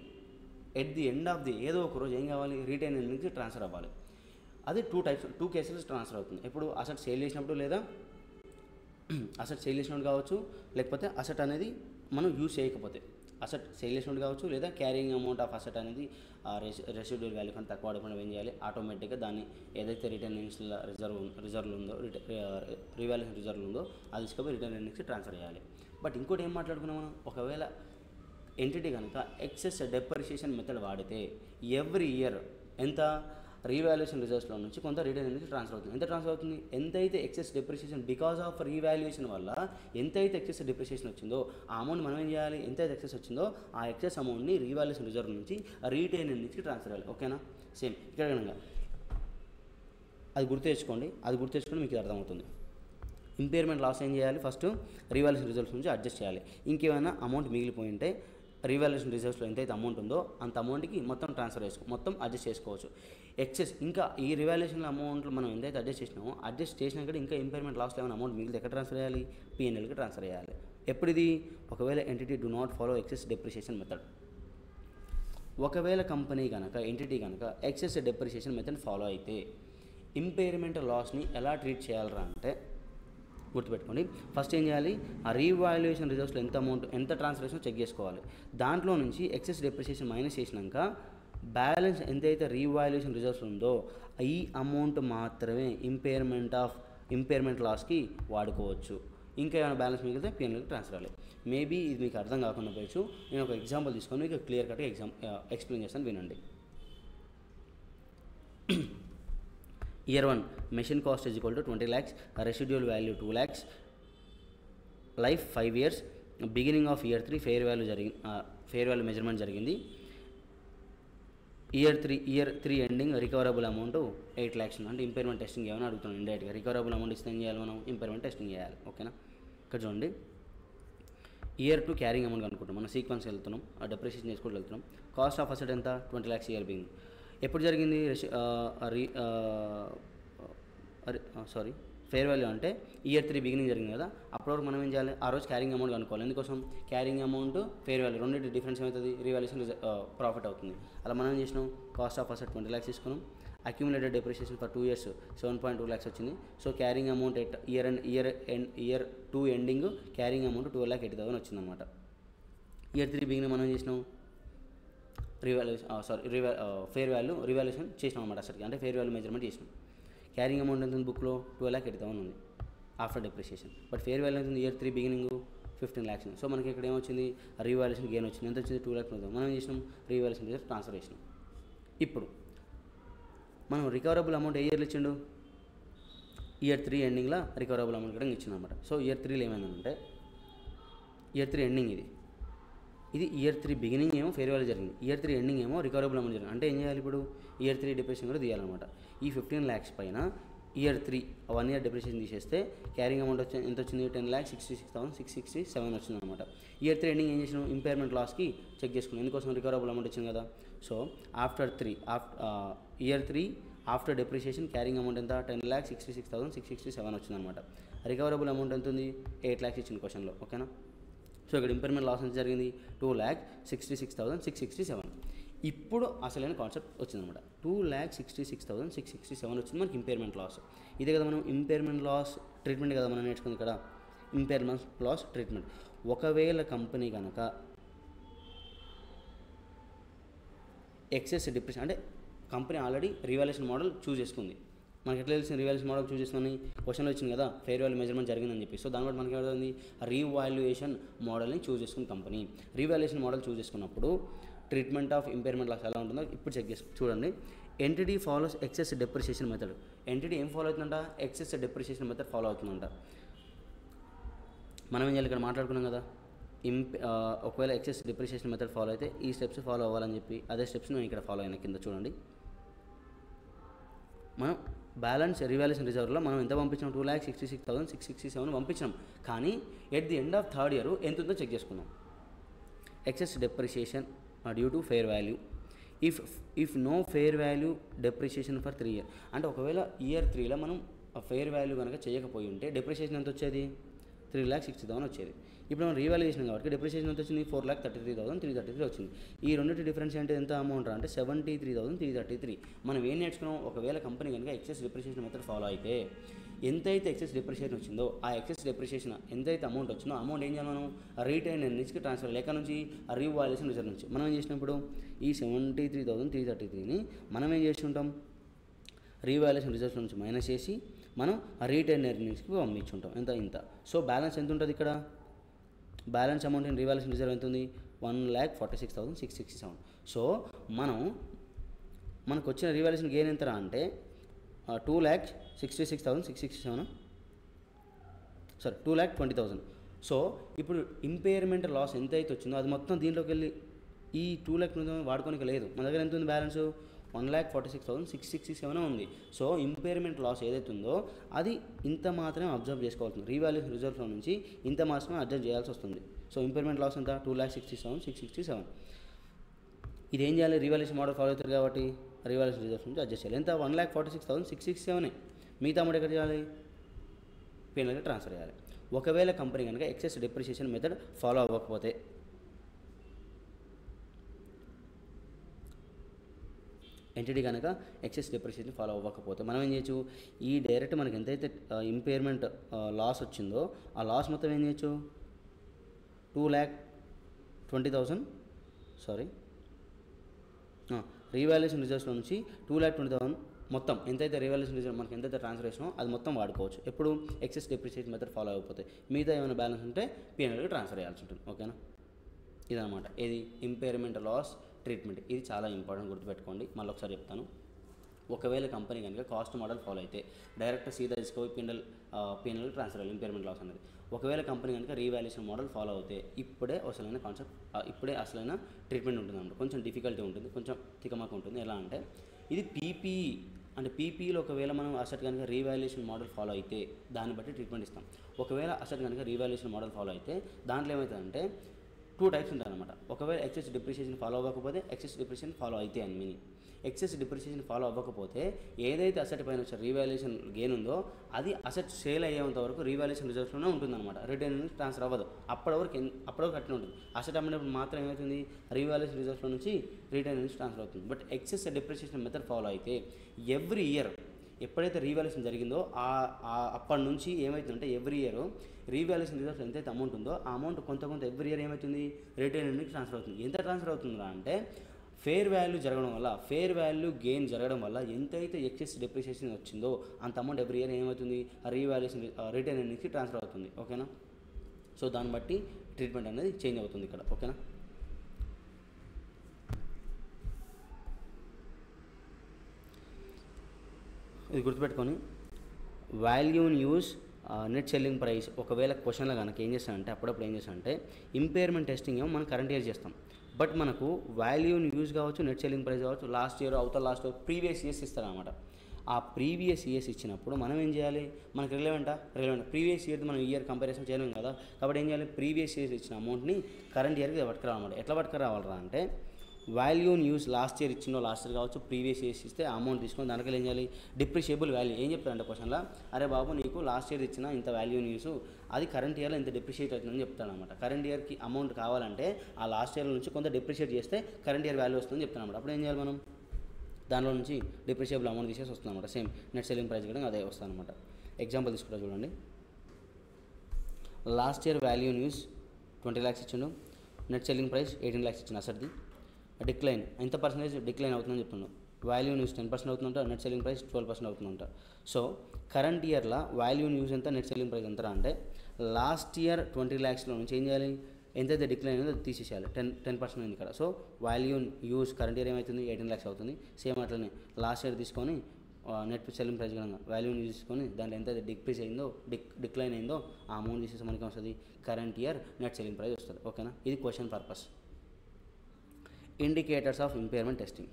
at the end of the ఏదో ఒక రోజు ఏం కావాలి రిటైన్ ఎర్నింగ్స్కి ట్రాన్స్ఫర్ అవ్వాలి. అది 2 కేసెస్ ట్రాన్స్ఫర్ అవుతుంది. ఎప్పుడు అసెట్ సేల్ చేసినప్పుడు లేదా అసెట్ సేల్ చేసినప్పుడు కావచ్చు, లేకపోతే అసెట్ అనేది మనం యూజ్ చేయకపోతే అసెట్ సేల్ చేసినప్పుడు కావచ్చు, లేదా క్యారింగ్ అమౌంట్ ఆఫ్ అసెట్ అనేది రెసిడ్యూల్ వాల్యూ కన్నా తక్కువ పడిపోయిన ఏం చేయాలి ఆటోమేటిక్గా దాన్ని ఏదైతే రిటర్న్ ఎర్నింగ్స్ రిజర్వ్ ఉందో రీవాల్యుయేషన్ రిజర్వ్ ఉందో అది తీసుకొని రిటర్న్ ఎర్నింగ్స్కి ట్రాన్స్ఫర్ చేయాలి. బట్ ఇంకోటి ఏం మాట్లాడుకున్నాం మనం ఒకవేళ ఎంటిటీ కనుక ఎక్సెస్ డెప్రిసియేషన్ మెథడ్ వాడితే ఎవ్రీ ఇయర్ ఎంత రీవాల్యుయేషన్ రిజర్వ్స్లో నుంచి కొంత రిటర్న్ ఎర్నింగ్స్ ట్రాన్స్ఫర్ అవుతుంది. ఎంత ట్రాన్స్ఫర్ అవుతుంది ఎంతైతే excess depreciation because of revaluation వల్ల ఎంతైతే ఎక్సెస్ డెప్రిసియేషన్ వచ్చిందో ఆ అమౌంట్ మనం ఏం చేయాలి ఎంతైతే ఎక్సెస్ వచ్చిందో ఆ ఎక్సెస్ అమౌంట్ని రీవాల్యుయేషన్ రిజర్వ్ నుంచి రిటైన్ ఎర్నింగ్స్కి ట్రాన్స్ఫర్ చేయాలి. ఓకేనా, సేమ్ ఇక్కడ కనుక అది గుర్తు తెచ్చుకొని మీకు అర్థమవుతుంది. ఇంపైర్మెంట్ లాస్ ఏం చేయాలి ఫస్ట్ రీవాల్యుయేషన్ రిజర్వ్స్ నుంచి అడ్జస్ట్ చేయాలి. ఇంకేమైనా అమౌంట్ మిగిలిపోయి ఉంటే రీవాల్యుయేషన్ రిజర్వ్స్లో ఎంతైతే అమౌంట్ ఉందో అంత అమౌంట్కి మొత్తం ట్రాన్స్ఫర్ మొత్తం అడ్జస్ట్ చేసుకోవచ్చు. ఎక్సెస్ ఇంకా ఈ రివాల్యుయేషన్ అమౌంట్లు మనం ఎంతైతే అడ్జస్ట్ చేసినామో అడ్జస్ట్ చేసినాక ఇంకా ఇంపైర్మెంట్ లాస్లో ఏమైనా అమౌంట్ మిగిలితే ఎక్కడ ట్రాన్స్ఫర్ చేయాలి P&Lకి ట్రాన్స్ఫర్ చేయాలి. ఎప్పుడు ఇది ఒకవేళ entity do not follow excess depreciation method. ఒకవేళ కంపెనీ కనుక ఎంటిటీ కనుక ఎక్సెస్ డెప్రిషియేషన్ మెథడ్ ఫాలో అయితే ఇంపైర్మెంట్ లాస్ని ఎలా ట్రీట్ చేయాలరా అంటే గుర్తుపెట్టుకోండి. ఫస్ట్ ఏం చేయాలి, ఆ రీవాల్యుయేషన్ రిజర్వ్స్లో ఎంత అమౌంట్ ఎంత ట్రాన్స్ఫర్షన్ చెక్ చేసుకోవాలి. దాంట్లో నుంచి ఎక్సెస్ డెప్రిషియేషన్ మైనస్ చేసినాక బ్యాలెన్స్ ఎంతైతే రీవాల్యుయేషన్ రిజర్వ్స్ ఉందో ఈ అమౌంట్ మాత్రమే ఇంపైర్మెంట్ లాస్కి వాడుకోవచ్చు. ఇంకా ఏమైనా బ్యాలెన్స్ మిగిలితే పిఎన్ఎల్కి ట్రాన్స్ఫర్ అవ్వాలి. మేబీ ఇది మీకు అర్థం కాకుండా పోయచ్చు. నేను ఒక ఎగ్జాంపుల్ తీసుకొని మీకు క్లియర్ కట్గా ఎక్స్ప్లెయిన్ చేస్తాను, వినండి. Year 1 machine cost is equal to 20 lakhs, residual value 2 lakhs, life 5 years, beginning of year 3 fair value measurement జరిగింది. Year 3 ending recoverable amount 8 lakhs. అంటే ఇంపైర్మెంట్ టెస్టింగ్ ఏమైనా అడుగుతున్నాం ఇండైరెక్ట్గా. రికవరబుల్ అమౌంట్ ఇస్తే ఏం చేయాలి, మనం ఇంపైర్మెంట్ టెస్టింగ్ చేయాలి. ఓకేనా, ఇక్కడ చూడండి. ఇయర్ 2 క్యారింగ్ అమౌంట్ అనుకుంటాం, మనం సీక్వెన్స్ వెళ్తున్నాం, ఆ డెప్రిషియేషన్ చేసుకుంటూ వెళ్తున్నాం. కాస్ట్ ఆఫ్ అసెట్ ఎంత, 20 lakhs ఇయర్ బిగినింగ్. ఎప్పుడు జరిగింది, ఫెయిర్ వాల్యూ అంటే ఇయర్ 3 బిగినింగ్ జరిగింది కదా, అప్పటివరకు మనం ఏం చేయాలి, ఆ రోజు క్యారింగ్ అమౌంట్ కనుక్కోవాలి. ఎందుకోసం, క్యారింగ్ అమౌంట్ ఫెయిర్ వాల్యూ రెండింటి డిఫరెన్స్ ఏమవుతుంది, రీవాల్యుయేషన్ ప్రాఫిట్ అవుతుంది. అలా మనం ఏం చేసినాం, కాస్ట్ ఆఫ్ అసెట్ 20 lakhs తీసుకున్నాం. Accumulated depreciation for 2 years 7.2 lakhs వచ్చింది. So carrying amount year 2 ending carrying amount 12,80,000 వచ్చిందనమాట. ఇయర్ 3 బిగినింగ్ మనం ఏం చేసినాం, ఫెయిర్ వాల్యూ రివాల్యుయేషన్ చేసినాం అనమాట అసలుకి, అంటే ఫెయిర్ వాల్యూ మెజర్మెంట్ చేసినాం. క్యారింగ్ అమౌంట్ ఎంత ఉంది బుక్లో, 12,80,000 ఉంది after depreciation. But fair value ఎంత ఉంది, ఇయర్ 3 బిగినింగ్ 15 lakhs. సో మనకి ఇక్కడ ఏమొచ్చింది, రీవాల్యుయేషన్ గెయిన్ వచ్చింది. ఎంత వచ్చింది, 2 lakhs. మనం ఏం చేసినాం, రీవాల్యుయేషన్ చేసి ట్రాన్స్ఫర్ చేసినాం. ఇప్పుడు మనం రికవరబుల్ అమౌంట్ ఏ ఇయర్లో ఇచ్చిండు, ఇయర్ 3 ఎండింగ్లో రికవరబుల్ అమౌంట్ కూడా ఇచ్చింది అనమాట. సో ఇయర్ 3లో ఏమైందంటే, ఇయర్ 3 ఎండింగ్ ఇది ఇయర్ 3 బిగినింగ్ ఏమో ఫెయిర్ వాల్యూ జరిగింది, ఇయర్ 3 ఎండింగ్ ఏమో రికవరబుల్ అమౌంట్ జరిగింది. అంటే ఏం చేయాలి, ఇప్పుడు ఇయర్ 3 డిప్రెషన్ కూడా తీయాలన్నమాట. ఈ 15 lakhs పైన ఇయర్ 3 1 year డిప్రెషన్ తీసేస్తే క్యారింగ్ అమౌంట్ ఎంత వచ్చింది, 10,66,667 వచ్చింది అనమాట. ఇయర్ 3 ఎండింగ్ ఏం చేసినాం, ఇంపైర్మెంట్ లాస్కి చెక్ చేసుకున్నాం. ఎందుకోసం, రికవరబుల్ అమౌంట్ వచ్చింది కదా. So year 3 after depreciation carrying amount ఎంత, 10,66,667 వచ్చింది అనమాట. రికవరబుల్ అమౌంట్ ఎంత ఉంది, 8 lakhs ఇచ్చింది క్వశ్చన్లో. ఓకేనా, సో ఇక్కడ ఇంపైర్మెంట్ లాస్ ఎంత జరిగింది, 2,66,667. ఇప్పుడు అసలైన కాన్సెప్ట్ వచ్చిందనమాట. 2,66,667 వచ్చింది మనకి ఇంపైర్మెంట్ లాస్. ఇదే కదా మనం ఇంపైర్మెంట్ లాస్ ట్రీట్మెంట్ కదా మనం నేర్చుకుంది ఇక్కడ, ఇంపైర్మెంట్ లాస్ ట్రీట్మెంట్. ఒకవేళ కంపెనీ కనుక ఎక్సెస్ డిప్రెషన్ అంటే కంపెనీ ఆల్రెడీ రీవాల్యుయేషన్ మోడల్ చూస్ చేసుకుంది. మనకి ఎట్లా తెలిసిన రీవాల్యుయేషన్ మోడల్ చూస్ చేసుకుని క్వశ్చన్లో వచ్చింది కదా, ఫెయిర్ వాల్యూ మెజర్మెంట్ జరిగిందని చెప్పి. సో దాని బట్టి మనకి ఏమవుతుంది, రీవాల్యుయేషన్ మోడల్ని చూస్ చేసుకున్న కంపెనీ. రీవాల్యుయేషన్ మోడల్ చూస్ చేసుకున్నప్పుడు ట్రీట్మెంట్ ఆఫ్ ఇంపైర్మెంట్ లాస్ ఎలా ఉంటుందో ఇప్పుడు చెక్ చేసి చూడండి. Entity follows excess depreciation method. Entity ఏం ఫాలో అవుతుందంట, ఎక్సెస్ డెప్రిషియేషన్ మెథడ్ ఫాలో అవుతుందంట. మనం ఏం చేయాలి, ఇక్కడ మాట్లాడుకున్నాం కదా, ఒకవేళ ఎక్సెస్ డెప్రిషియేషన్ మెథడ్ ఫాలో అయితే ఈ స్టెప్స్ ఫాలో అవ్వాలని చెప్పి, అదే స్టెప్స్ నేను ఇక్కడ ఫాలో అయినా. కింద చూడండి, మనం బ్యాలెన్స్ రివాల్యుయేషన్ రిజర్వ్లో మనం ఎంత పంపించాం, 2,66,667 పంపించాం. కానీ at the end of 3rd year ఎంత ఉందో చెక్ చేసుకుందాం. Excess depreciation due to fair value if no fair value depreciation for 3 years. అంటే ఒకవేళ ఇయర్ 3లో మనం ఫెయిర్ వాల్యూ కనుక చేయకపోయి ఉంటే డెప్రిషియేషన్ ఎంత వచ్చేది, 3,60,000 వచ్చేది. ఇప్పుడు మనం రీవాల్యుయేషన్ కాబట్టి డెప్రిషియేషన్ ఎంత వచ్చింది, 4,33,333 వచ్చింది. ఈ రెండింటి డిఫరెన్స్ అంటే ఎంత అమౌంట్ అంటే 73,333. మనం ఏం నేర్చుకున్నాం, ఒకవేళ కంపెనీ కనుక ఎక్సెస్ డెప్రిషియేషన్ మెథడ్ ఫాలో అయితే ఎంతైతే ఎక్సెస్ డెప్రిషియేషన్ వచ్చిందో ఆ ఎక్సెస్ డెప్రిషియేషన్ ఎంతైతే అమౌంట్ వచ్చిందో అమౌంట్ ఏం చేయాలి, మనం రిటైన్ ఎర్నింగ్స్కి ట్రాన్స్ఫర్ లేక నుంచి రీవాల్యుయేషన్ రిజర్వ్ నుంచి మనం ఏం చేసినప్పుడు ఈ 73,333ని మనం ఏం చేస్తుంటాం, రీవాల్యుయేషన్ రిజర్వ్స్ నుంచి మైనస్ చేసి మనం రిటైన్ ఎర్నింగ్స్కి పంపించుంటాం. ఇంత. సో బ్యాలెన్స్ ఎంత ఉంటుంది ఇక్కడ, balance amount in revaluation reserve ఎంత ఉంది, 1,46,667. సో మనకు వచ్చిన రీవాల్యుయేషన్ గెయిన్ ఎంతరా అంటే 2,66,667, 2,20,000. సో ఇప్పుడు ఇంపైర్మెంట్ లాస్ ఎంత అయితే వచ్చిందో అది మొత్తం దీంట్లోకి వెళ్ళి ఈ 2,00,000 వాడుకోనికి లేదు. మన దగ్గర ఎంత ఉంది బ్యాలెన్స్, 1,46,667 ఉంది. సో ఇంపైర్మెంట్ లాస్ ఏదైతే ఉందో అది ఇంత మాత్రమే అబ్జర్వ్ చేసుకోవాల్సింది, రీవాల్యుయేషన్ రిజర్వ్లో నుంచి ఇంత మాత్రమే అడ్జస్ట్ చేయాల్సి వస్తుంది. సో ఇంపైర్మెంట్ లాస్ ఎంత, 2,67,667. ఇదేం చేయాలి, రీవాల్యుయేషన్ మోడల్ ఫాలో అవుతారు కాబట్టి రీవాల్యుయేషన్ రిజర్వ్స్ నుంచి అడ్జస్ట్ చేయాలి. ఎంత, 1,46,667. మిగతా అమౌంట్ ఎక్కడ చేయాలి, పిఎన్ఎల్కి ట్రాన్స్ఫర్ చేయాలి. ఒకవేళ కంపెనీ కనుక ఎక్సెస్ డిప్రిషియేషన్ మెథడ్ ఫాలో అవ్వకపోతే, ఎంటిటీ కనుక ఎక్సెస్ డిప్రిషియేషన్ ఫాలో అవ్వకపోతే మనం ఏం చేయొచ్చు, ఈ డైరెక్ట్ మనకి ఎంతైతే ఇంపైర్మెంట్ లాస్ వచ్చిందో ఆ లాస్ మొత్తం ఏం చేయొచ్చు, 2,20,000 సారీ రీవాల్యుయేషన్ రిజర్వ్స్లో నుంచి 2,20,000 మొత్తం ఎంతైతే రీవాల్యుయేషన్ రిజర్వ్ మనకి ఎంతైతే ట్రాన్స్ఫర్ చేసినో అది మొత్తం వాడుకోవచ్చు. ఎప్పుడు ఎక్సెస్ డిప్రిషియేషన్ మెథడ్ ఫాలో అయిపోతే, మిగతా ఏమైనా బ్యాలెన్స్ ఉంటే P&Lకి ట్రాన్స్ఫర్ చేయాల్సి ఉంటుంది. ఓకేనా, ఇదనమాట ఇది ఇంపైర్మెంట్ లాస్ ట్రీట్మెంట్. ఇది చాలా ఇంపార్టెంట్, గుర్తుపెట్టుకోండి. మళ్ళీ ఒకసారి చెప్తాను. ఒకవేళ కంపెనీ కనుక కాస్ట్ మోడల్ ఫాలో అయితే డైరెక్ట్ సీదా తీసుకొని P&L ట్రాన్స్ఫర్ అయ్యాలి ఇంపైర్మెంట్ లాస్ అనేది. ఒకవేళ కంపెనీ కనుక రీవాల్యుయేషన్ మోడల్ ఫాలో అవుతే ఇప్పుడే అసలైన కాన్సెప్ట్, ఇప్పుడే అసలైన ట్రీట్మెంట్ ఉంటుంది అన్నమాట. కొంచెం డిఫికల్టీ ఉంటుంది, కొంచెం తికమక ఉంటుంది. ఎలా అంటే ఇది పీపీఈ అంటే పీపీఈలో ఒకవేళ మనం అసెట్ కనుక రీవాల్యుయేషన్ మోడల్ ఫాలో అయితే దాన్ని బట్టి ట్రీట్మెంట్ ఇస్తాం. ఒకవేళ అసెట్ కనుక రీవాల్యుయేషన్ మోడల్ ఫాలో అయితే దాంట్లో ఏమవుతుందంటే 2 టైప్స్ ఉంటాయన్నమాట. ఒకవేళ ఎక్సెస్ డిప్రిషియేషన్ ఫాలో అవ్వకపోతే ఎక్సెస్ డిప్రిషియేషన్ ఫాలో అయితే అని మీనింగ్. ఎక్సెస్ డిప్రిషియేషన్ ఫాలో అవ్వకపోతే ఏదైతే అసెట్ పైన వచ్చే రీవాల్యుయేషన్ గెయిన్ ఉందో అది అసెట్ సేల్ అయ్యేంత వరకు రీవాల్యుయేషన్ రిజర్వ్స్లోనే ఉంటుందన్నమాట. రిటర్న్ నుంచి ట్రాన్స్ఫర్ అవ్వదు. అప్పటి వరకు అట్లనే ఉంటుంది. అసెట్ అమ్మినప్పుడు మాత్రం ఏమవుతుంది, రీవాల్యుయేషన్ రిజర్వ్స్లో నుంచి రిటర్న్ నుంచి ట్రాన్స్ఫర్ అవుతుంది. But excess depreciation method follow అయితే ఎవ్రీ ఇయర్ ఎప్పుడైతే రీవాల్యుయేషన్ జరిగిందో అప్పటి నుంచి ఏమవుతుందంటే ఎవ్రీ ఇయర్ రీవాల్యుయేషన్ రిజర్వ్స్ ఎంతైతే అమౌంట్ ఉందో ఆ అమౌంట్ కొంత ఎవ్రీ ఇయర్ ఏమవుతుంది, రిటైన్ నుంచి ట్రాన్స్ఫర్ అవుతుంది. ఎంత ట్రాన్స్ఫర్ అవుతుందా అంటే ఫేర్ వాల్యూ జరగడం వల్ల, ఫేర్ వాల్యూ గెయిన్ జరగడం వల్ల ఎంతైతే ఎక్సెస్ డిప్రిషియేషన్ వచ్చిందో అంత అమౌంట్ ఎవ్రీ ఇయర్ ఏమవుతుంది, రీవాల్యుయేషన్ రిటైన్ నుంచి ట్రాన్స్ఫర్ అవుతుంది. ఓకేనా, సో దాన్ని బట్టి ట్రీట్మెంట్ అనేది చేంజ్ అవుతుంది ఇక్కడ. ఓకేనా, ఇది గుర్తుపెట్టుకొని value in use net selling price ఒకవేళ క్వశ్చన్లో కనుక ఏం చేస్తానంటే అప్పుడప్పుడు ఏం చేస్తానంటే ఇంపైర్మెంట్ టెస్టింగ్ ఏమో మనం కరెంట్ ఇయర్ చేస్తాం. బట్ మనకు వాల్యూ ఇన్ యూజ్ కావచ్చు, నెట్ సెల్లింగ్ ప్రైస్ కావచ్చు, last year last year previous years ఇస్తారనమాట. ఆ ప్రీవియస్ ఇయర్స్ ఇచ్చినప్పుడు మనం ఏం చేయాలి, మనకు రిలవెంట్ ప్రీవియస్ ఇయర్ మనం ఇయర్ కంపారిజన్ చేయలేం కదా. కాబట్టి ఏం చేయాలి, ప్రీవియస్ ఇయర్స్ ఇచ్చిన అమౌంట్ని కరెంట్ ఇయర్కి పట్టుకురావాలన్నమాట. ఎట్లా పట్టుకురావాలరా అంటే వాల్యూ న్యూస్ లాస్ట్ ఇయర్ ఇచ్చిందో లాస్ట్ ఇయర్ కావచ్చు ప్రీవియస్ ఇయర్స్ ఇస్తే అమౌంట్ తీసుకొని దానికి ఏం చేయాలి, డిప్రిషియబుల్ వాల్యూ ఏం చెప్తారంటే క్వశ్చన్లో, అరే బాబు నీకు లాస్ట్ ఇయర్ ఇచ్చిన ఇంత వాల్యూ న్యూస్ అది కరెంట్ ఇయర్లో ఇంత డిప్రిషియేట్ అవుతుందని చెప్తాను అనమాట. కరెంట్ ఇయర్కి అమౌంట్ కావాలంటే ఆ లాస్ట్ ఇయర్ నుంచి కొంత డిప్రిషియేట్ చేస్తే కరెంట్ ఇయర్ వాల్యూ వస్తుందని చెప్తాను అనమాట. అప్పుడు ఏం చేయాలి, మనం దానిలో నుంచి డిప్రిషియబుల్ అమౌంట్ తీసేసి వస్తుంది అనమాట. సేమ్ నెట్ సెల్లింగ్ ప్రైస్ కూడా అదే వస్తుంది అనమాట. ఎగ్జాంపుల్ తీసుకుంటా చూడండి. Last year value news 20 lakhs ఇచ్చిండు, నెట్ సెల్లింగ్ ప్రైస్ 18 lakhs ఇచ్చిన అసర్ది డిక్లైన్ ఎంత పర్సెంటేజ్ డిక్లైన్ అవుతుందని చెప్తున్నాడు. వాల్యూ న్యూస్ 10% అవుతుందంట, నెట్ సెల్లింగ్ ప్రైస్ 12% అవుతుందంట. సో కరెంట్ ఇయర్లో వాల్యూ న్యూస్ ఎంత, నెట్ సెల్లింగ్ ప్రైస్ ఎంత అంటే లాస్ట్ ఇయర్ 20 lakhsలో నుంచి ఏం చేయాలి, ఎంతైతే డిక్లైన్ అయిందో అది తీసేసేయాలి. 10% అయింది ఇక్కడ. So value use current year ఏమవుతుంది, 18 lakhs అవుతుంది. సేమ్ అట్లనే లాస్ట్ ఇయర్ తీసుకొని నెట్ సెల్లింగ్ ప్రైస్ కనుక వాల్యూ యూజ్ తీసుకొని దాంట్లో ఎంతైతే డిక్రీజ్ అయిందో డిక్లైన్ అయిందో ఆ అమౌంట్ తీసేసి మనకి వస్తుంది current year net selling price వస్తుంది. ఓకేనా, ఇది question purpose. Indicators of impairment testing.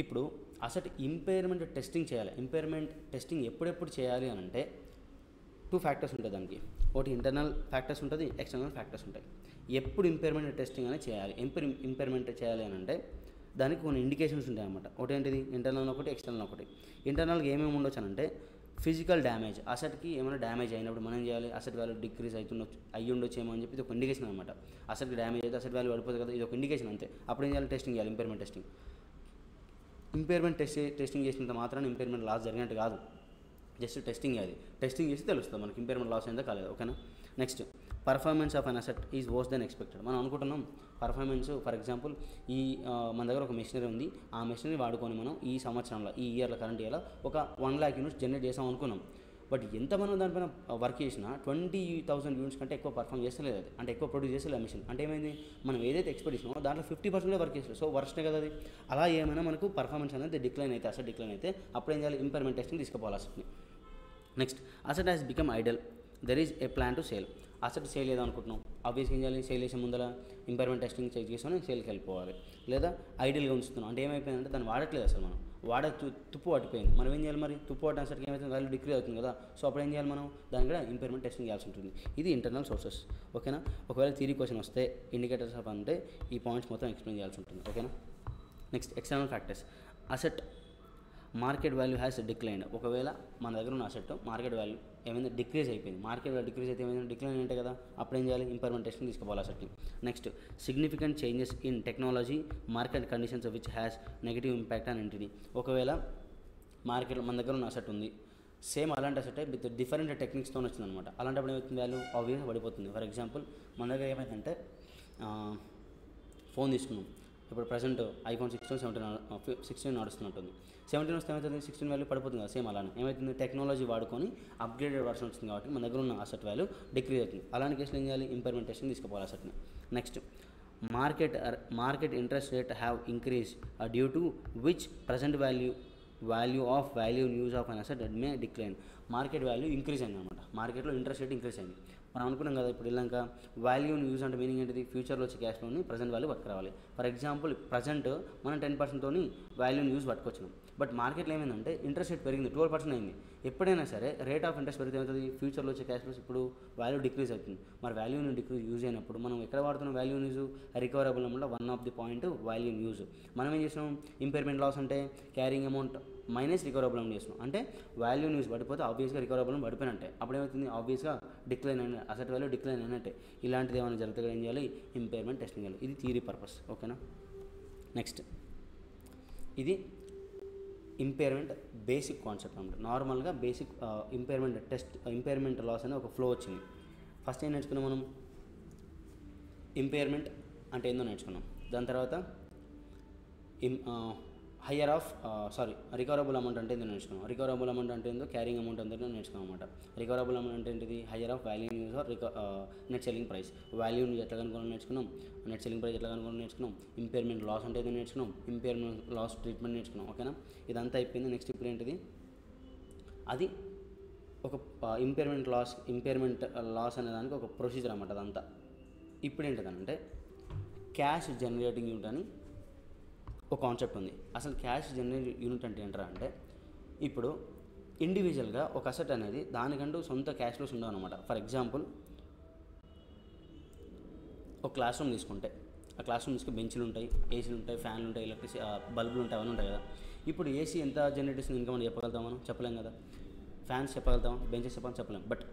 ఇప్పుడు అసలు ఇంపైర్మెంట్ టెస్టింగ్ చేయాలి. ఇంపైర్మెంట్ టెస్టింగ్ ఎప్పుడెప్పుడు చేయాలి అని అంటే 2 ఫ్యాక్టర్స్ ఉంటాయి దానికి. ఒకటి ఇంటర్నల్ ఫ్యాక్టర్స్ ఉంటుంది, ఎక్స్టర్నల్ ఫ్యాక్టర్స్ ఉంటాయి. ఎప్పుడు ఇంపైర్మెంట్ టెస్టింగ్ అనేది చేయాలి, ఇంపైర్మెంట్ చేయాలి అని అంటే దానికి కొన్ని ఇండికేషన్స్ ఉంటాయి అన్నమాట. ఒకటి ఏంటిది, ఇంటర్నల్ ఒకటి, ఎక్స్టర్నల్ ఒకటి. ఇంటర్నల్గా ఏమేమి ఉండొచ్చు అంటే ఫిజికల్ డ్యామేజ్, అసెట్కి ఏమైనా డ్యామేజ్ అయినప్పుడు మనం ఏం చేయాలి, అసెట్ వాల్యూ డిక్రీజ్ అయ్యి ఉండొచ్చేమో అని చెప్పి ఇది ఒక ఇండికేషన్ అనమాట. అసెట్కి డ్యామేజ్ అయితే అసెట్ వాల్యూ పడిపోతుంది కదా, ఇది ఒక ఇండికేషన్ అంతే. అప్పుడు ఏం చేయాలి, టెస్టింగ్ చేయాలి, ఇంపైర్మెంట్ టెస్టింగ్. ఇంపైర్మెంట్ టెస్టింగ్ చేసినంత మాత్రాన ఇంపైర్మెంట్ లాస్ జరిగినట్టు కాదు, జస్ట్ టెస్టింగ్ చేయాలి. టెస్టింగ్ చేసి తెలుస్తుంది మనకి ఇంపైర్మెంట్ లాస్ అయిందో కాలేదు. ఓకేనా, next performance of an asset is worse than expected. మనం అనుకుంటున్నాం పర్ఫార్మెన్స్, ఫర్ ఎగ్జాంపుల్ మన దగ్గర ఒక మెషినరీ ఉంది, ఆ మెషినరీ వాడుకొని మనం ఈ సంవత్సరంలో ఈ ఇయర్లో కరెంట్ ఇయర్లో ఒక 1 lakh యూనిట్స్ జనరేట్ చేసాం అనుకున్నాం. బట్ ఎంత మనం దానిపైన వర్క్ చేసినా 20,000 యూనిట్స్ కంటే ఎక్కువ పర్ఫామ్ చేస్తలేదు అది, అంటే ఎక్కువ ప్రొడ్యూస్ చేస్తలేదు మెషిన్. అంటే ఏమైంది, మనం ఏదైతే ఎక్స్పెక్ట్ చేసినామో దాంట్లో 50% వర్క్ చేస్తారు. సో వర్స్టే కదా అది. అలా ఏమైనా మనకు పర్ఫార్మెన్స్ అనేది డిక్లైన్ అయితే, అసెట్ డిక్లైన్ అయితే అప్పుడు ఏం చేయాలి, ఇంపైర్మెంట్ టెస్టింగ్ తీసుకుపోవాలి అసెట్ని. Next asset has become idle, there is a plan to sale. Asset sale ఏదో అనుకుంటున్నాం, ఆబ్వియస్గా ఏం చేయాలి, సేల్ చేసే ముందర ఇంపైర్మెంట్ టెస్టింగ్ చెక్ చేసుకొని సేల్కి వెళ్ళిపోవాలి. లేదా ఐడియల్గా ఉంచుతున్నాం అంటే ఏమైపోయిందంటే దాన్ని వాడట్లేదు అసలు, మనం తుప్పు పట్టిపోయింది. మనం ఏం చేయాలి, మరి తుప్పు పట్టిన అసెట్కి ఏమైతుంది, వాల్యూ డిక్రీజ్ అవుతుంది కదా. సో అప్పుడు ఏం చేయాలి, మనం దాని కూడా ఇంపైర్మెంట్ టెస్టింగ్ చేయాల్సి ఉంటుంది. ఇది ఇంటర్నల్ సోర్సెస్. ఓకేనా, ఒకవేళ థియరీ క్వశ్చన్ వస్తే ఇండికేటర్స్ ఆఫ్ అంటే ఈ పాయింట్స్ మొత్తం ఎక్స్ప్లెయిన్ చేయాల్సి ఉంటుంది. ఓకేనా, next external factors. Asset market value has declined. ఒకవేళ మన దగ్గర ఉన్న అసెట్ మార్కెట్ వాల్యూ ఏమైంది డిక్రీజ్ అయిపోయింది, మార్కెట్లో డిక్రీజ్ అయితే ఏమైంది డిక్లైన్ అంటే కదా, అప్పుడు ఏం చేయాలి ఇంపైర్మెంట్ టెస్టింగ్ తీసుకోవాలి అసెట్ని. Next significant changes in technology market conditions which has negative impact on entity. ఒకవేళ మార్కెట్లో మన దగ్గర ఉన్న అసెట్ ఉంది, సేమ్ అలాంటి అసెట్ విత్ డిఫరెంట్ టెక్నిక్స్తో వచ్చిందనమాట, అలాంటప్పుడు ఏమవుతుంది వాల్యూ ఆబ్వియస్గా పడిపోతుంది. ఫర్ ఎగ్జాంపుల్ మన దగ్గర ఏమైందంటే ఫోన్ తీసుకున్నాం, ఇప్పుడు ప్రజెంట్ ఐఫోన్ 16 నడుస్తున్నట్టుంది, 17 వస్తే ఏమవుతుంది 16 వాల్యూ పడిపోతుంది కదా, సేమ్ అలానే ఏమవుతుంది టెక్నాలజీ వాడుకొని అప్గ్రేడెడ్ వర్షన్ వచ్చింది కాబట్టి మన దగ్గర ఉన్న అసెట్ వాల్యూ డిక్రీజ్ అవుతుంది. అలాంటి కేసులో ఏం చేయాలి ఇంపైర్మెంట్ టెస్టింగ్ తీసుకోవాలి అసెట్ని. Next market interest rate have increase due to which present value in use of an asset may decline. Market value increase అయింది అనమాట, మార్కెట్లో ఇంట్రెస్ట్ రేట్ ఇంక్రీజ్ అయింది. మనం అనుకున్నాం కదా ఇప్పుడు ఇలాక వాల్యూ ఇన్ యూజ్ అంటే మీనింగ్ ఏంటిది, ఫ్యూచర్లో వచ్చే క్యాష్ ఫ్లోని ప్రజెంట్ వాల్యూ పట్టుకురావాలి. ఫర్ ఎగ్జాంపుల్ ప్రజెంట్ మనం 10%తో వాల్యూ ఇన్ యూజ్ పట్టుకొచ్చినాం, బట్ మార్కెట్లో ఏమైందంటే ఇంట్రెస్ట్ రేట్ పెరిగింది 12% అయింది. ఎప్పుడైనా సరే రేట్ ఆఫ్ ఇంట్రెస్ట్ పెరిగితే ఏమవుతుంది ఫ్యూచర్లో వచ్చే క్యాష్ ఫ్లోస్ ఇప్పుడు వాల్యూ డిక్రీజ్ అవుతుంది. మరి వాల్యూ ఇన్ డిక్రీజ్ యూజ్ అయినప్పుడు మనం ఎక్కడ వాడుతున్నాం వాల్యూ ఇన్ యూజ్, రికవరబుల్ అమౌంట్లో one of the point value in use. మనం ఏం చేసినాం ఇంపైర్మెంట్ లాస్ అంటే carrying amount minus recoverable amount చేస్తున్నాం, అంటే వాల్యూ న్యూస్ పడిపోతే ఆబ్వియస్గా రికవరబుల్ అమౌంట్ పడిపోయినట్టే, అప్పుడు ఏమవుతుంది ఆబ్వియస్గా డిక్లైన్ అయిన అసెట్ వాల్యూ డిక్లైన్ అయినట్టే. ఇలాంటిది ఏమైనా జరిగితే ఏం చేయాలి ఇంపైర్మెంట్ టెస్టింగ్ చేయాలి. ఇది థియరీ పర్పస్, ఓకేనా. నెక్స్ట్ ఇది ఇంపైర్మెంట్ బేసిక్ కాన్సెప్ట్ అనమాట. నార్మల్గా బేసిక్ ఇంపైర్మెంట్ లాస్ అనే ఒక ఫ్లో వచ్చింది. ఫస్ట్ ఏం నేర్చుకున్నాం మనం ఇంపైర్మెంట్ అంటే ఏందో నేర్చుకున్నాం, దాని తర్వాత రికవరబుల్ అమౌంట్ అంటే ఏందో నేర్చుకున్నాం, రికవరబుల్ అమౌంట్ అంటే ఏందో క్యారింగ్ అమౌంట్ అంటే నేర్చుకున్నాం అనమాట. రికవరబుల్ అమౌంట్ అంటే ఏంటిది higher of value use or net selling price, value ఎట్లా కనుక్కోవాలో నేర్చుకున్నాం, నెట్ సెల్లింగ్ ప్రైస్ ఎట్లా కనుక్కోవాలో నేర్చుకున్నాం, ఇంపైర్మెంట్ లాస్ అంటే ఏదో నేర్చుకున్నాం, ఇంపైర్మెంట్ లాస్ ట్రీట్మెంట్ నేర్చుకున్నాం, ఓకేనా. ఇదంతా అయిపోయింది. నెక్స్ట్ ఇప్పుడు ఏంటిది అది ఒక ఇంపైర్మెంట్ లాస్ అనే దానికి ఒక ప్రొసీజర్ అన్నమాట అదంతా. ఇప్పుడు ఏంటిదనంటే క్యాష్ జనరేటింగ్ యూనిట్ అని ఒక కాన్సెప్ట్ ఉంది. అసలు క్యాష్ జనరేటింగ్ యూనిట్ అంటే ఏంటరా అంటే ఇప్పుడు ఇండివిజువల్గా ఒక అసెట్ అనేది దానికంటూ సొంత క్యాష్ ఫ్లోస్ ఉండవు అనమాట. ఫర్ ఎగ్జాంపుల్ ఒక క్లాస్ రూమ్ తీసుకుంటే ఆ క్లాస్ రూమ్ తీసుకుని బెంచ్లు ఉంటాయి, ఏసీలు ఉంటాయి, ఫ్యాన్లు ఉంటాయి, బల్బులు ఉంటాయి, అవన్నీ ఉంటాయి కదా. ఇప్పుడు ఏసీ ఎంత జనరేట్ చేస్తుంది ఇన్కమ్ అని చెప్పగలుగుతాం మనం? చెప్పలేం కదా. ఫ్యాన్స్ చెప్పగలుగుతాం, బెంచెస్ చెప్పలేం, బట్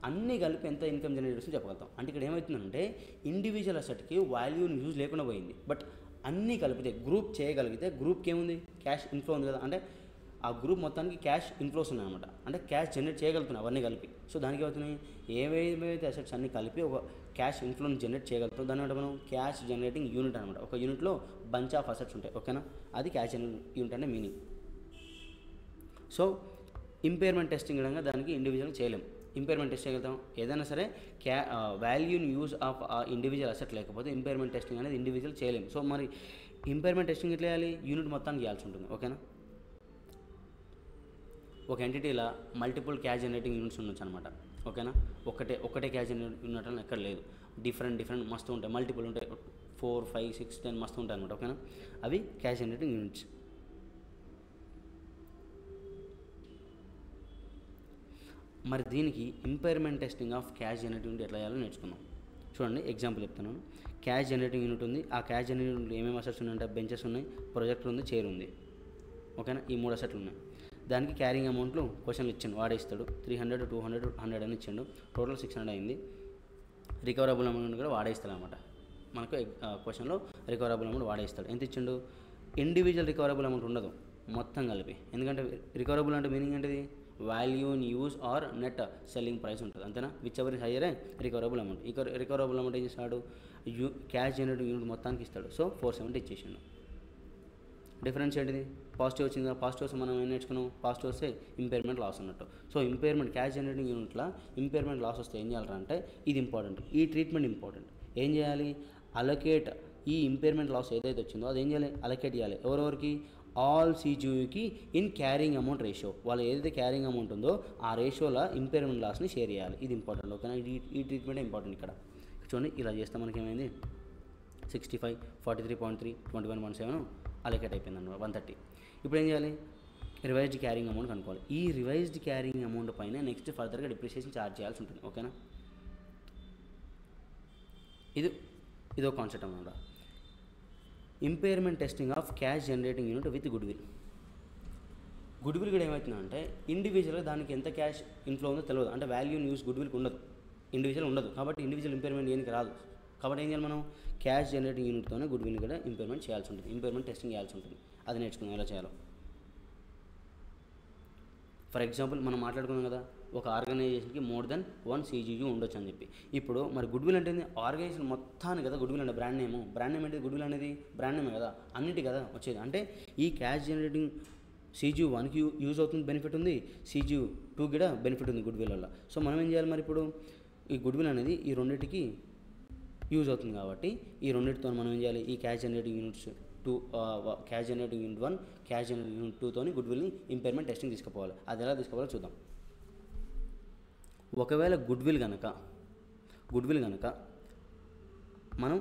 అన్నీ కలిపి ఎంత ఇన్కమ్ జనరేట్ చేస్తుందో చెప్పగలుగుతాం. అంటే ఇక్కడ ఏమవుతుందంటే ఇండివిజువల్ అసెట్కి వాల్యూని యూజ్ లేకుండా పోయింది, బట్ అన్నీ కలిపితే గ్రూప్ చేయగలిగితే గ్రూప్కి ఏముంది క్యాష్ ఇన్ఫ్లో ఉంది కదా, అంటే ఆ గ్రూప్ మొత్తానికి క్యాష్ ఇన్ఫ్లోస్ ఉన్నాయన్నమాట, అంటే క్యాష్ జనరేట్ చేయగలుగుతున్నాయి అవన్నీ కలిపి. సో దానికి ఏమవుతున్నాయి ఏవేవైతే అసెట్స్ అన్నీ కలిపి ఒక క్యాష్ ఇన్ఫ్లోని జనరేట్ చేయగలుగుతాం, దాన్ని అంటే మనం క్యాష్ జనరేటింగ్ యూనిట్ అనమాట. ఒక యూనిట్లో బంచ్ ఆఫ్ అసెట్స్ ఉంటాయి, ఓకేనా, అది క్యాష్ యూనిట్ అంటే మీనింగ్. సో ఇంపైర్మెంట్ టెస్టింగ్ విధంగా దానికి ఇండివిజువల్ చేయలేం. ఇంపైర్మెంట్ టెస్ట్ చేయగలుగుతాం ఏదైనా సరే వాల్యూని యూజ్ ఆఫ్ ఆ ఇండివిజువల్ అసెట్ లేకపోతే ఇంపైర్మెంట్ టెస్టింగ్ అనేది ఇండివిజువల్ చేయలేం. సో మరి ఇంపైర్మెంట్ టెస్టింగ్ ఎట్లా చేయాలి, యూనిట్ మొత్తానికి చేయాల్సి ఉంటుంది, ఓకేనా. ఒక ఎంటిటీలా మల్టిపుల్ క్యాష్ జనరేటింగ్ యూనిట్స్ ఉండొచ్చు అనమాట, ఓకేనా. ఒకటే క్యాష్ జనరేటింగ్ యూనిట్ అని ఎక్కడ లేదు, డిఫరెంట్ మస్తు ఉంటాయి, మల్టిపుల్ ఉంటాయి, 4, 5, 6, 10 మస్తు ఉంటాయి అనమాట, ఓకేనా. అవి క్యాష్ జనరేటింగ్ యూనిట్స్. మరి దీనికి impairment testing of cash generating unit ఎట్లా చేయాలో నేర్చుకుందాం. చూడండి ఎగ్జాంపుల్ చెప్తున్నాను. క్యాష్ జనరేటింగ్ యూనిట్ ఉంది, ఆ క్యాష్ జనరేటింగ్ యూనిట్ ఏమేమి అసెట్స్ ఉన్నాయంటే బెంచెస్ ఉన్నాయి, ప్రొజెక్టర్ ఉంది, చైర్ ఉంది, ఓకేనా. ఈ 3 అసెట్లు ఉన్నాయి. దానికి క్యారింగ్ అమౌంట్లు క్వశ్చన్లు ఇచ్చాడు, వాడేస్తాడు. 300, 200, 100 అని ఇచ్చాడు, టోటల్ 600 అయింది. రికవరబుల్ అమౌంట్ కూడా వాడేస్తాడు అనమాట. మనకు క్వశ్చన్లో రికవరబుల్ అమౌంట్ వాడేస్తాడు. ఎంత ఇచ్చిండు, ఇండివిజువల్ రికవరబుల్ అమౌంట్ ఉండదు, మొత్తం కలిపి. ఎందుకంటే రికవరబుల్ అంటే మీనింగ్ ఏంటిది value in use or net selling price ఉంటుంది, అంతేనా. Whichever is higher recoverable amount. Recoverable amount ఏం చేస్తాడు, క్యాష్ జనరేటింగ్ యూనిట్ మొత్తానికి ఇస్తాడు. సో 470 ఇచ్చేసిండు. డిఫరెన్స్ ఏంటిది, పాజిటివ్ వచ్చింది కదా, పాజిటివ్ వస్తే మనం ఏం నేర్చుకున్నాం, పాజిటివ్ వస్తే ఇంపైర్మెంట్ లాస్ ఉన్నట్టు. సో ఇంపైర్మెంట్ క్యాష్ జనరేటింగ్ యూనిట్లో ఇంపైర్మెంట్ లాస్ వస్తే ఏం చేయాలంటే ఇది ఇంపార్టెంట్, ఈ ట్రీట్మెంట్ ఇంపార్టెంట్. ఏం చేయాలి, అలొకేట్ ఈ ఇంపైర్మెంట్ లాస్ ఏదైతే వచ్చిందో అది ఏం చేయాలి, అలొకేట్ చేయాలి. ఎవరెవరికి, ఆల్ CGUకి ఇన్ క్యారింగ్ అమౌంట్ రేషియో. వాళ్ళు ఏదైతే క్యారింగ్ అమౌంట్ ఉందో ఆ రేషియోలో ఇంపైర్మెంట్ లాస్ని షేర్ చేయాలి. ఇది ఇంపార్టెంట్, ఓకేనా. ఈ ట్రీట్మెంట్ ఇంపార్టెంట్. ఇక్కడ చూడండి ఇలా చేస్తే మనకి ఏమైంది 65, 43.3, 21.7 అలొకేట్ అయిపోయింది అన్నమాట, 130. ఇప్పుడు ఏం చేయాలి, రివైజ్డ్ క్యారింగ్ అమౌంట్ కనుక్కోవాలి. ఈ రివైజ్డ్ క్యారింగ్ అమౌంట్ పైన నెక్స్ట్ ఫర్దర్గా డిప్రిషియేషన్ ఛార్జ్ చేయాల్సి ఉంటుంది, ఓకేనా. ఇదో కాన్సెప్ట్ అన్నమాట. Impairment testing of cash generating unit with good will. Good will కూడా ఏమవుతుందంటే ఇండివిజువల్గా దానికి ఎంత క్యాష్ ఇన్ఫ్లో ఉందో తెలియదు, అంటే వాల్యూ న్యూస్ గుడ్ విల్కి ఉండదు, ఇండివిజువల్ ఉండదు, కాబట్టి ఇండివిజువల్ ఇంపైర్మెంట్ దేనికి రాదు. కాబట్టి ఏం చేయాలి మనం, క్యాష్ జనరేటింగ్ యూనిట్తోనే గుడ్ విల్ కూడా ఇంపైర్మెంట్ చేయాల్సి ఉంటుంది, ఇంపైర్మెంట్ టెస్టింగ్ చేయాల్సి ఉంటుంది. అది నేర్చుకుందాం ఎలా చేయాలో. ఫర్ ఎగ్జాంపుల్ మనం మాట్లాడుకున్నాం కదా, ఒక ఆర్గనైజేషన్కి మోర్ దెన్ 1 CGU ఉండొచ్చు అని చెప్పి. ఇప్పుడు మరి గుడ్ విల్ అంటే ఆర్గనైజేషన్ మొత్తాన్ని కదా గుడ్ విల్ అంటే బ్రాండ్ నేమ్ అంటే గుడ్ విల్ అనేది బ్రాండ్ నేమే కదా, అన్నిటి కదా వచ్చేది. అంటే ఈ క్యాష్ జనరేటింగ్ CGU1కి యూజ్ అవుతుంది, బెనిఫిట్ ఉంది, CGU2 కూడా బెనిఫిట్ ఉంది గుడ్ విల్ వల్ల. సో మనం ఏం చేయాలి మరి, ఇప్పుడు ఈ గుడ్ విల్ అనేది ఈ రెండింటికి యూజ్ అవుతుంది కాబట్టి ఈ రెండింటితో మనం ఏం చేయాలి, ఈ cash generating units cash generating unit 1 cash generating unit 2తోని గుడ్ విల్ని ఇంపైర్మెంట్ టెస్టింగ్ తీసుకుపోవాలి. అది ఎలా తీసుకోవాలో చూద్దాం. ఒకవేళ గుడ్ విల్ కనుక మనం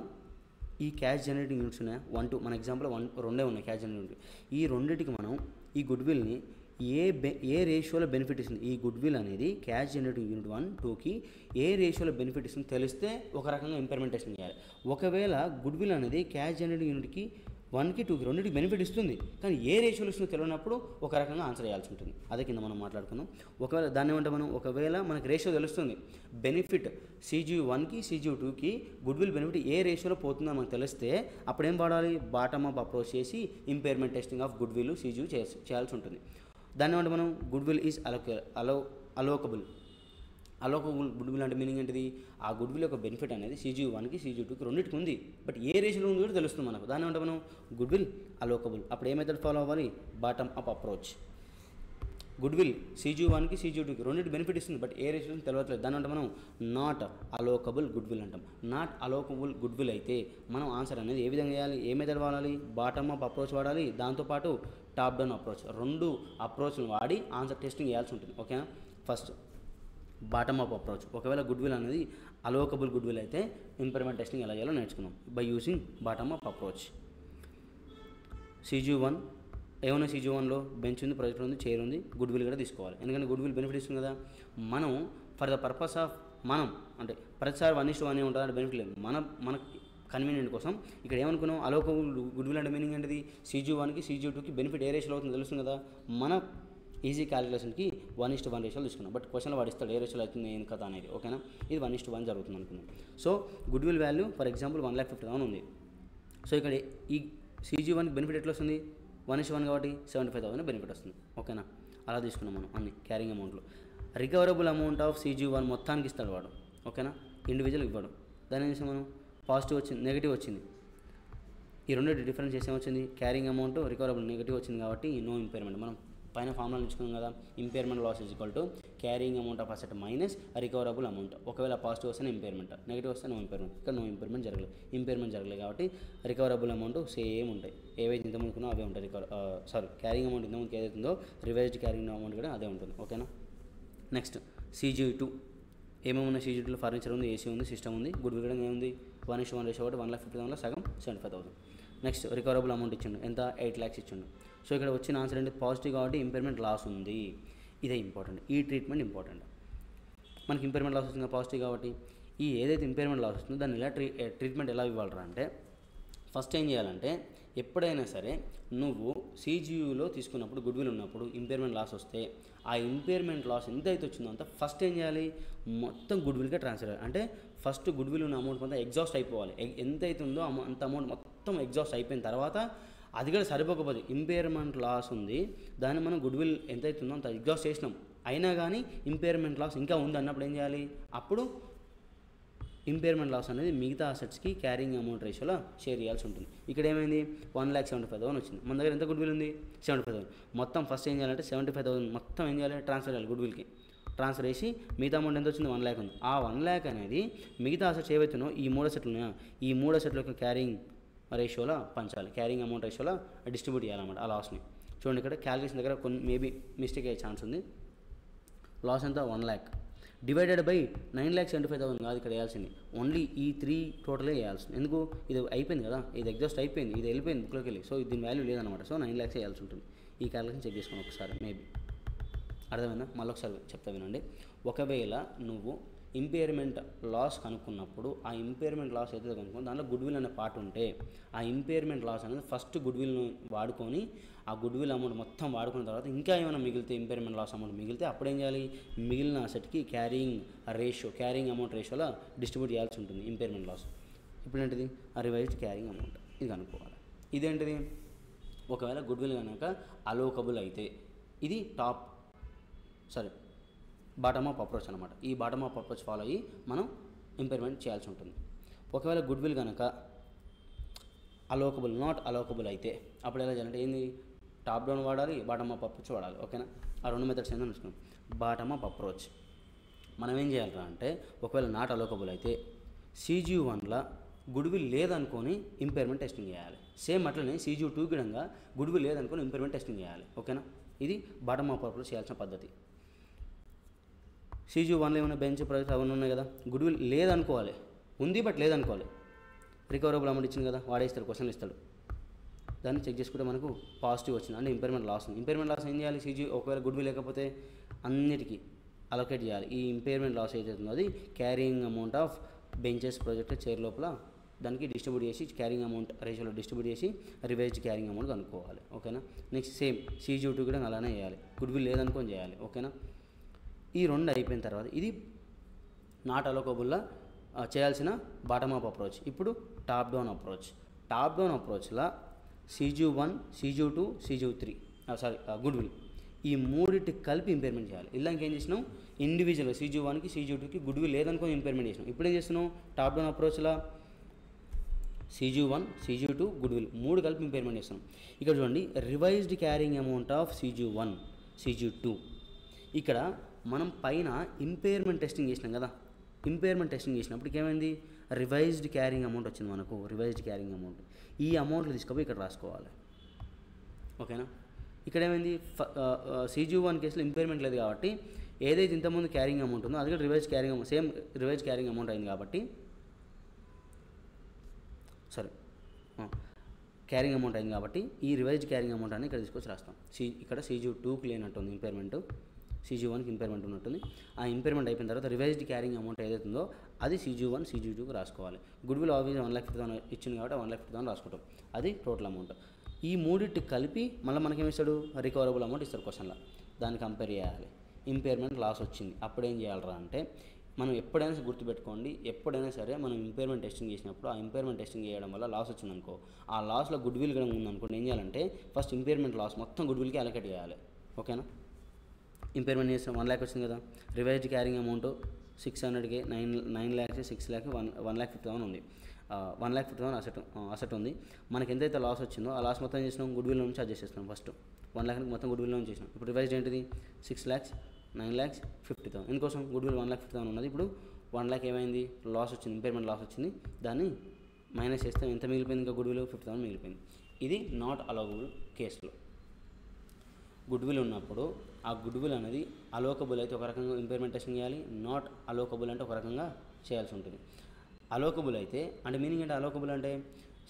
ఈ క్యాష్ జనరేటింగ్ యూనిట్స్ ఉన్నాయి 1 2, మన ఎగ్జాంపుల్ 2 ఉన్నాయి క్యాష్ జనరేటింగ్. ఈ రెండింటికి మనం ఈ గుడ్ విల్ని ఏ రేషియోలో బెనిఫిట్ ఇస్తుంది, ఈ గుడ్ విల్ అనేది క్యాష్ జనరేటింగ్ యూనిట్ 1 2కి ఏ రేషియోలో బెనిఫిట్ ఇస్తుంది తెలిస్తే ఒక రకంగా ఇంపైర్మెంట్ టెస్టింగ్ చేయాలి. ఒకవేళ గుడ్ విల్ అనేది క్యాష్ జనరేటింగ్ యూనిట్కి 1కి 2కి రెండింటికి బెనిఫిట్ ఇస్తుంది, కానీ ఏ రేషియోలో ఇస్తుందో తెలియనప్పుడు ఒక రకంగా ఆన్సర్ చేయాల్సి ఉంటుంది. అదే కింద మనం మాట్లాడుకున్నాం. ఒకవేళ దాన్ని ఏమంటే మనం, ఒకవేళ మనకి రేషియో తెలుస్తుంది, బెనిఫిట్ CGU1కి CGU2కి గుడ్ విల్ బెనిఫిట్ ఏ రేషియోలో పోతుందో మనకు తెలిస్తే అప్పుడు ఏం వాడాలి, బాటమ్ అప్ అప్రోచ్ చేసి impairment testing of goodwill CGU చేయాల్సి ఉంటుంది. దాన్ని ఏమంటే మనం goodwill is allocable goodwill అంటే మీనింగ్ ఏంటిది, ఆ గుడ్ విల్ యొక్క బెనిఫిట్ అనేది CGU1కి CGU2కి రెండింటికి ఉంది, బట్ ఏ రేషియోలో ఉంది కూడా తెలుస్తుంది మనకు. దాన్ని అంటే మనం గుడ్ విల్ అలోకబుల్. అప్పుడు ఏ మెథడ్ ఫాలో అవ్వాలి, bottom up approach. Goodwill CGU1కి CGU2కి రెండింటి బెనిఫిట్ ఇస్తుంది, బట్ ఏ రేషియో తెలియట్లేదు, దాన్ని అంటే మనం నాట్ అలోకబుల్ గుడ్ విల్ అంటాం. నాట్ అలోకబుల్ గుడ్ విల్ అయితే మనం ఆన్సర్ అనేది ఏ విధంగా చేయాలి, ఏ మెథడ్ వాడాలి, బాటమ్ అప్ అప్రోచ్ వాడాలి, దాంతోపాటు టాప్ డౌన్ అప్రోచ్, 2 అప్రోచ్లు వాడి ఆన్సర్ టెస్టింగ్ చేయాల్సి ఉంటుంది. ఓకేనా. First bottom up approach. ఒకవేళ గుడ్ విల్ అనేది అలోకబుల్ గుడ్ విల్ అయితే ఇంపైర్మెంట్ టెస్టింగ్ ఎలా చేయాలో నేర్చుకున్నాం by using bottom up approach. CGU1 ఏమైనా CGU1లో బెంచ్ ఉంది, ప్రొజెక్టర్ ఉంది, చైర్ ఉంది, గుడ్ విల్ కూడా తీసుకోవాలి, ఎందుకంటే గుడ్ విల్ బెనిఫిట్ ఇస్తుంది కదా. మనం ఫర్ ద పర్పస్ ఆఫ్ మనం అంటే ప్రతిసారి 1:1 ఉంటుంది అంటే బెనిఫిట్ లేదు, మన కన్వీనియంట్ కోసం ఇక్కడ ఏమనుకున్నాం, అలోకబుల్ గుడ్ విల్ అంటే మీనింగ్ ఏంటిది, CGU1కి CGU2కి బెనిఫిట్ ఏ రేషియోలో అవుతుందో తెలుస్తుంది కదా. మన ఈజీ క్యాలిక్యులేషన్కి 1:1 రేషియోలో తీసుకున్నాం, బట్ క్వశ్చన్లో వాడిస్తాడు ఏ రేషియోలో అవుతుంది ఏం కదా అనేది. ఓకేనా. ఇది 1:1 జరుగుతుంది అనుకున్నాం. So good will value for example 1,50,000 ఉంది. సో ఇక్కడ ఈ CGU1కి బెనిఫిట్ ఎట్లా వస్తుంది, 1:1 కాబట్టి 75,000 బెనిఫిట్ వస్తుంది. ఓకేనా. అలా తీసుకున్నాం మనం అన్ని క్యారింగ్ అమౌంట్లో. రికవరబుల్ అమౌంట్ ఆఫ్ CGU1 మొత్తానికి ఇస్తాడు వాడు. ఓకేనా. ఇండివిజువల్ ఇవ్వడు. దాని నుంచి మనం పాజిటివ్ వచ్చింది, నెగిటివ్ వచ్చింది, ఈ రెండు డిఫరెన్స్ చేసి ఏమొచ్చింది, క్యారింగ్ అమౌంట్ రికవరబుల్ నెగిటివ్ వచ్చింది కాబట్టి నో ఇంపైర్మెంట్. మనం పైన ఫార్ములా నేర్చుకున్నాం కదా, impairment loss is equal to carrying amount of asset minus recoverable amount. ఒకవేళ పాజిటివ్ వస్తే ఇంపైర్మెంట్, నెగిటివ్ వస్తే నో ఇంపైర్మెంట్. ఇక్కడ నో ఇంపైర్మెంట్ జరగలేదు కాబట్టి రికవరబుల్ అమౌంట్ సేమ్ ఉంటాయి, ఏవైతే ఇంతకుముందుకున్నా అవే ఉంటాయి. క్యారింగ్ అమౌంట్ ఇంతకుముందుకు ఏదైతే ఉందో రివైజ్డ్ క్యారింగ్ అమౌంట్ కూడా అదే ఉంటుంది. ఓకేనా. నెక్స్ట్ CGU2 ఏమేమి ఉన్నాయి, CGU2లో ఫర్నిచర్ ఉంది, AC ఉంది, సిస్టమ్ ఉంది, గుడ్ విల్ కూడా ఏముంది 1:1 రేషియో కాబట్టి 1,50,000లో సగం 75,000. నెక్స్ట్ రికవరబుల్ అమౌంట్ ఇచ్చిండు, ఎంత 8 lakhs ఇచ్చిండు. సో ఇక్కడ వచ్చిన ఆన్సర్ ఏంటి, పాజిటివ్ కాబట్టి ఇంపైర్మెంట్ లాస్ ఉంది. ఇదే ఇంపార్టెంట్, ఈ ట్రీట్మెంట్ ఇంపార్టెంట్. మనకి ఇంపైర్మెంట్ లాస్ వస్తుంది పాజిటివ్ కాబట్టి, ఈ ఏదైతే ఇంపైర్మెంట్ లాస్ వస్తుందో దాన్ని ఎలా ట్రీట్మెంట్ ఎలా ఇవ్వాలరా అంటే, ఫస్ట్ ఏం చేయాలంటే ఎప్పుడైనా సరే నువ్వు CGUలో తీసుకున్నప్పుడు గుడ్ విల్ ఉన్నప్పుడు ఇంపైర్మెంట్ లాస్ వస్తే ఆ ఇంపైర్మెంట్ లాస్ ఎంత అయితే వచ్చిందో అంత ఫస్ట్ ఏం చేయాలి, మొత్తం గుడ్ విల్గా ట్రాన్స్ఫర్ చేయాలి. అంటే ఫస్ట్ గుడ్ విల్ ఉన్న అమౌంట్ మొత్తం ఎగ్జాస్ట్ అయిపోవాలి. ఎంత అయితే ఉందో అంత అమౌంట్ మొత్తం ఎగ్జాస్ట్ అయిపోయిన తర్వాత అది కూడా సరిపోకపోతే ఇంపైర్మెంట్ లాస్ ఉంది, దాన్ని మనం గుడ్ విల్ ఎంత అవుతుందో అంత ఎగ్జాస్ట్ చేసినాం, అయినా కానీ ఇంపైర్మెంట్ లాస్ ఇంకా ఉంది అన్నప్పుడు ఏం చేయాలి, అప్పుడు ఇంపైర్మెంట్ లాస్ అనేది మిగతా అసెట్స్కి క్యారింగ్ అమౌంట్ రేషియోలో షేర్ చేయాల్సి ఉంటుంది. ఇక్కడ ఏమైంది 1,75,000 వచ్చింది, మన దగ్గర ఎంత గుడ్ విల్ ఉంది 75,000. మొత్తం ఫస్ట్ ఏం చేయాలంటే 75,000 మొత్తం ఏం చేయాలి, ట్రాన్స్ఫర్ చేయాలి గుడ్ విల్కి. ట్రాన్స్ఫర్ చేసి మిగతా అమౌంట్ ఎంత వచ్చింది 1 lakh ఉంది. ఆ 1 lakh అనేది మిగతా అసెట్స్ ఏవైతున్నాయో ఈ 3 అసెట్లు ఉన్నాయో ఈ 3 అసెట్ల యొక్క క్యారింగ్ రేషియోలో పంచాలి, క్యారింగ్ అమౌంట్ రేషియోలో డిస్ట్రిబ్యూట్ చేయాలన్నమాట ఆ లాస్ని. చూడండి ఇక్కడ క్యాలిక్యులేషన్ దగ్గర కొన్ని మేబీ మిస్టేక్ అయ్యే ఛాన్స్ ఉంది. లాస్ ఎంత 1 lakh డివైడెడ్ బై 9,75,000 కాదు ఇక్కడ వేయాల్సింది, ఓన్లీ ఈ 3 టోటలే వేయాల్సింది. ఎందుకు, ఇది అయిపోయింది కదా, ఇది ఎగ్జాస్ట్ అయిపోయింది, ఇది వెళ్ళిపోయింది బుక్లోకి వెళ్ళి, సో దీని వాల్యూ లేదనమాట. సో 9 lakhs వేయాల్సి ఉంటుంది. ఈ క్యాలిక్యులేషన్ చెక్ చేసుకోండి ఒకసారి, మేబీ అర్థమైందా, మళ్ళీ ఒకసారి చెప్తా వినండి. ఒకవేళ నువ్వు ఇంపైర్మెంట్ లాస్ కనుక్కున్నప్పుడు ఆ ఇంపైర్మెంట్ లాస్ ఏదైతే కనుక్కున్నా దాంట్లో గుడ్విల్ అనే పార్ట్ ఉంటే ఆ ఇంపైర్మెంట్ లాస్ అనేది ఫస్ట్ గుడ్విల్ను వాడుకొని ఆ గుడ్విల్ అమౌంట్ మొత్తం వాడుకున్న తర్వాత ఇంకా ఏమైనా మిగిలితే ఇంపైర్మెంట్ లాస్ అమౌంట్ మిగిలితే అప్పుడు ఏం చేయాలి, మిగిలిన అసెట్కి క్యారింగ్ అమౌంట్ రేషియోలో డిస్ట్రిబ్యూట్ చేయాల్సి ఉంటుంది ఇంపైర్మెంట్ లాస్. ఇప్పుడు ఏంటిది ఆ రివైజ్డ్ క్యారింగ్ అమౌంట్ ఇది కనుక్కోవాలి. ఇదేంటిది ఒకవేళ గుడ్విల్ కనుక అలోకబుల్ అయితే ఇది బాటమ్ అప్ అప్రోచ్ అనమాట. ఈ బాటమ్ అప్ అప్రోచ్ ఫాలో అయ్యి మనం ఇంపైర్మెంట్ చేయాల్సి ఉంటుంది. ఒకవేళ గుడ్విల్ కనుక నాట్ అలోకబుల్ అయితే అప్పుడు ఎలా చేయాలంటే ఏంది, టాప్ డౌన్ వాడాలి, బాటమ్ అప్ అప్రోచ్ వాడాలి. ఓకేనా, ఆ రెండు మెథడ్స్ ఏందో చూసుకున్నాం. బాటమ్ అప్ అప్రోచ్ మనం ఏం చేయాలరా అంటే ఒకవేళ నాట్ అలోకబుల్ అయితే CGU1లా గుడ్విల్ లేదనుకొని ఇంపైర్మెంట్ టెస్టింగ్ చేయాలి. సేమ్ అట్లనే CGU2 గిడంగా గుడ్విల్ లేదనుకొని ఇంపైర్మెంట్ టెస్టింగ్ చేయాలి. ఓకేనా, ఇది బాటమ్ అప్ అప్రోచ్ చేయాల్సిన పద్ధతి. CGU1లో ఏమైనా బెంచ్ ప్రాజెక్ట్ అవన్నీ ఉన్నాయి కదా, గుడ్విల్ లేదనుకోవాలి, ఉంది బట్ లేదనుకోవాలి. రికవరబుల్ అమౌంట్ ఇచ్చింది కదా, వాడేస్తాడు, క్వశ్చన్ ఇస్తాడు, దాన్ని చెక్ చేసుకుంటే మనకు పాజిటివ్ వచ్చింది అంటే ఇంపైర్మెంట్ లాస్ ఉంది. ఇంపైర్మెంట్ లాస్ ఏం చేయాలి, ఒకవేళ గుడ్విల్ లేకపోతే అన్నిటికీ అలొకేట్ చేయాలి. ఈ ఇంపైర్మెంట్ లాస్ ఏదైతే ఉందో అది carrying amount of benches project chair లోపల దానికి డిస్ట్రిబ్యూట్ చేసి క్యారింగ్ అమౌంట్ రేషియోలో డిస్ట్రిబ్యూట్ చేసి రివైజ్డ్ క్యారింగ్ అమౌంట్ కనుక్కోవాలి. ఓకేనా, నెక్స్ట్ సేమ్ CGU2 కూడా అలానే చేయాలి, గుడ్విల్ లేదనుకొని చేయాలి. ఓకేనా, ఈ రెండు అయిపోయిన తర్వాత ఇది నాట్ అలోకబుల్లా చేయాల్సిన బాటమ్ అప్ అప్రోచ్. ఇప్పుడు టాప్ డౌన్ అప్రోచ్లో CGU1, CGU2, CGU3 గుడ్విల్ ఈ మూడింటికి కలిపి ఇంపైర్మెంట్ చేయాలి. ఇలా ఇంకేం చేసినాం, ఇండివిజువల్గా CGU1కి CGU2కి గుడ్విల్ లేదనుకొని ఇంపైర్మెంట్ చేసినాం. ఇప్పుడు ఏం చేస్తున్నాం, టాప్ డౌన్ అప్రోచ్లో CGU1, CGU2 గుడ్విల్ మూడు కలిపి ఇంపైర్మెంట్ చేస్తున్నాం. ఇక్కడ చూడండి, revised carrying amount of CGU1, CGU2 ఇక్కడ మనం పైన ఇంపైర్మెంట్ టెస్టింగ్ చేసినాం కదా, ఇంపైర్మెంట్ టెస్టింగ్ చేసినప్పుడు ఏమైంది, రివైజ్డ్ క్యారింగ్ అమౌంట్ వచ్చింది మనకు. రివైజ్డ్ క్యారింగ్ అమౌంట్ ఈ అమౌంట్లు తీసుకుపోయి ఇక్కడ రాసుకోవాలి. ఓకేనా, ఇక్కడ ఏమైంది, CGU1 కేసులో ఇంపైర్మెంట్ లేదు కాబట్టి ఏదైతే ఇంతకుముందు క్యారింగ్ అమౌంట్ ఉందో అది కూడా revise carrying amount, same revise carrying amount అయింది కాబట్టి క్యారింగ్ అమౌంట్ అయింది కాబట్టి ఈ రివైజ్డ్ క్యారింగ్ అమౌంట్ అని ఇక్కడ తీసుకొచ్చి రాస్తాం. ఇక్కడ CGU2కి లేనట్టుంది ఇంపైర్మెంట్, CGU1కి ఇంపైర్మెంట్ ఉన్నట్టుంది. ఆ ఇంపైర్మెంట్ అయిపోయిన తర్వాత రివైజ్డ్ క్యారింగ్ అమౌంట్ ఏదైతే ఉందో అది CGU1, CGU2కి రాసుకోవాలి. గుడ్విల్ ఆబ్వియస్ 1,50,000 ఇచ్చింది కాబట్టి 1,50,000 రాసుకుంటాం, అది టోటల్ అమౌంట్. ఈ మూడింటికి కలిపి మళ్ళీ మనకేమి ఇస్తాడు, రికవరబుల్ అమౌంట్ ఇస్తారు క్వశ్చన్లో, దాన్ని కంపేర్ చేయాలి. ఇంపైర్మెంట్ లాస్ వచ్చింది, అప్పుడు ఏం చేయాలరా అంటే మనం ఎప్పుడైనా గుర్తుపెట్టుకోండి, ఎప్పుడైనా సరే మనం ఇంపైర్మెంట్ టెస్టింగ్ చేసినప్పుడు ఆ ఇంపైర్మెంట్ టెస్టింగ్ చేయడం వల్ల లాస్ వచ్చిందనుకో, ఆ లాస్లో గుడ్విల్ కూడా ఉందనుకోండి, ఏం చేయాలంటే ఫస్ట్ ఇంపైర్మెంట్ లాస్ మొత్తం గుడ్విల్కి అలొకేట్ చేయాలి. ఓకేనా, ఇంపైర్మెంట్ చేసిన 1 lakh వచ్చింది కదా, revised carrying amount 600కి 9 lakhs 6 lakh 1,50,000 ఉంది. 1,50,000 అసెట్ ఉంది. మనకి ఎంతైతే లాస్ వచ్చిందో ఆ లాస్ మొత్తం చేసినాం గుడ్విల్ నుంచి అడ్జస్ట్ చేస్తున్నాం. ఫస్ట్ 1 lakh మొత్తం గుడ్విల్ నుంచి చేసినాం. ఇప్పుడు రివైజ్డ్ ఏంటిది 6 lakhs 9,50,000. ఎందుకోసం గుడ్విల్ 1,50,000 ఉన్నది, ఇప్పుడు 1 lakh ఏమైంది, లాస్ వచ్చింది, ఇంపైర్మెంట్ లాస్ వచ్చింది, దాన్ని మైనస్ చేస్తే ఎంత మిగిలిపోయింది, ఇంకా గుడ్విల్ 50,000 మిగిలిపోయింది. ఇది నాట్ అలోకబుల్ కేసులో. గుడ్విల్ ఉన్నప్పుడు ఆ గుడ్విల్ అనేది అలోకబుల్ అయితే ఒక రకంగా ఇంపైర్మెంట్ టెస్టింగ్ చేయాలి, నాట్ అలోకబుల్ అంటే ఒక రకంగా చేయాల్సి ఉంటుంది. అలోకబుల్ అయితే అంటే మీనింగ్ అంటే అలోకబుల్ అంటే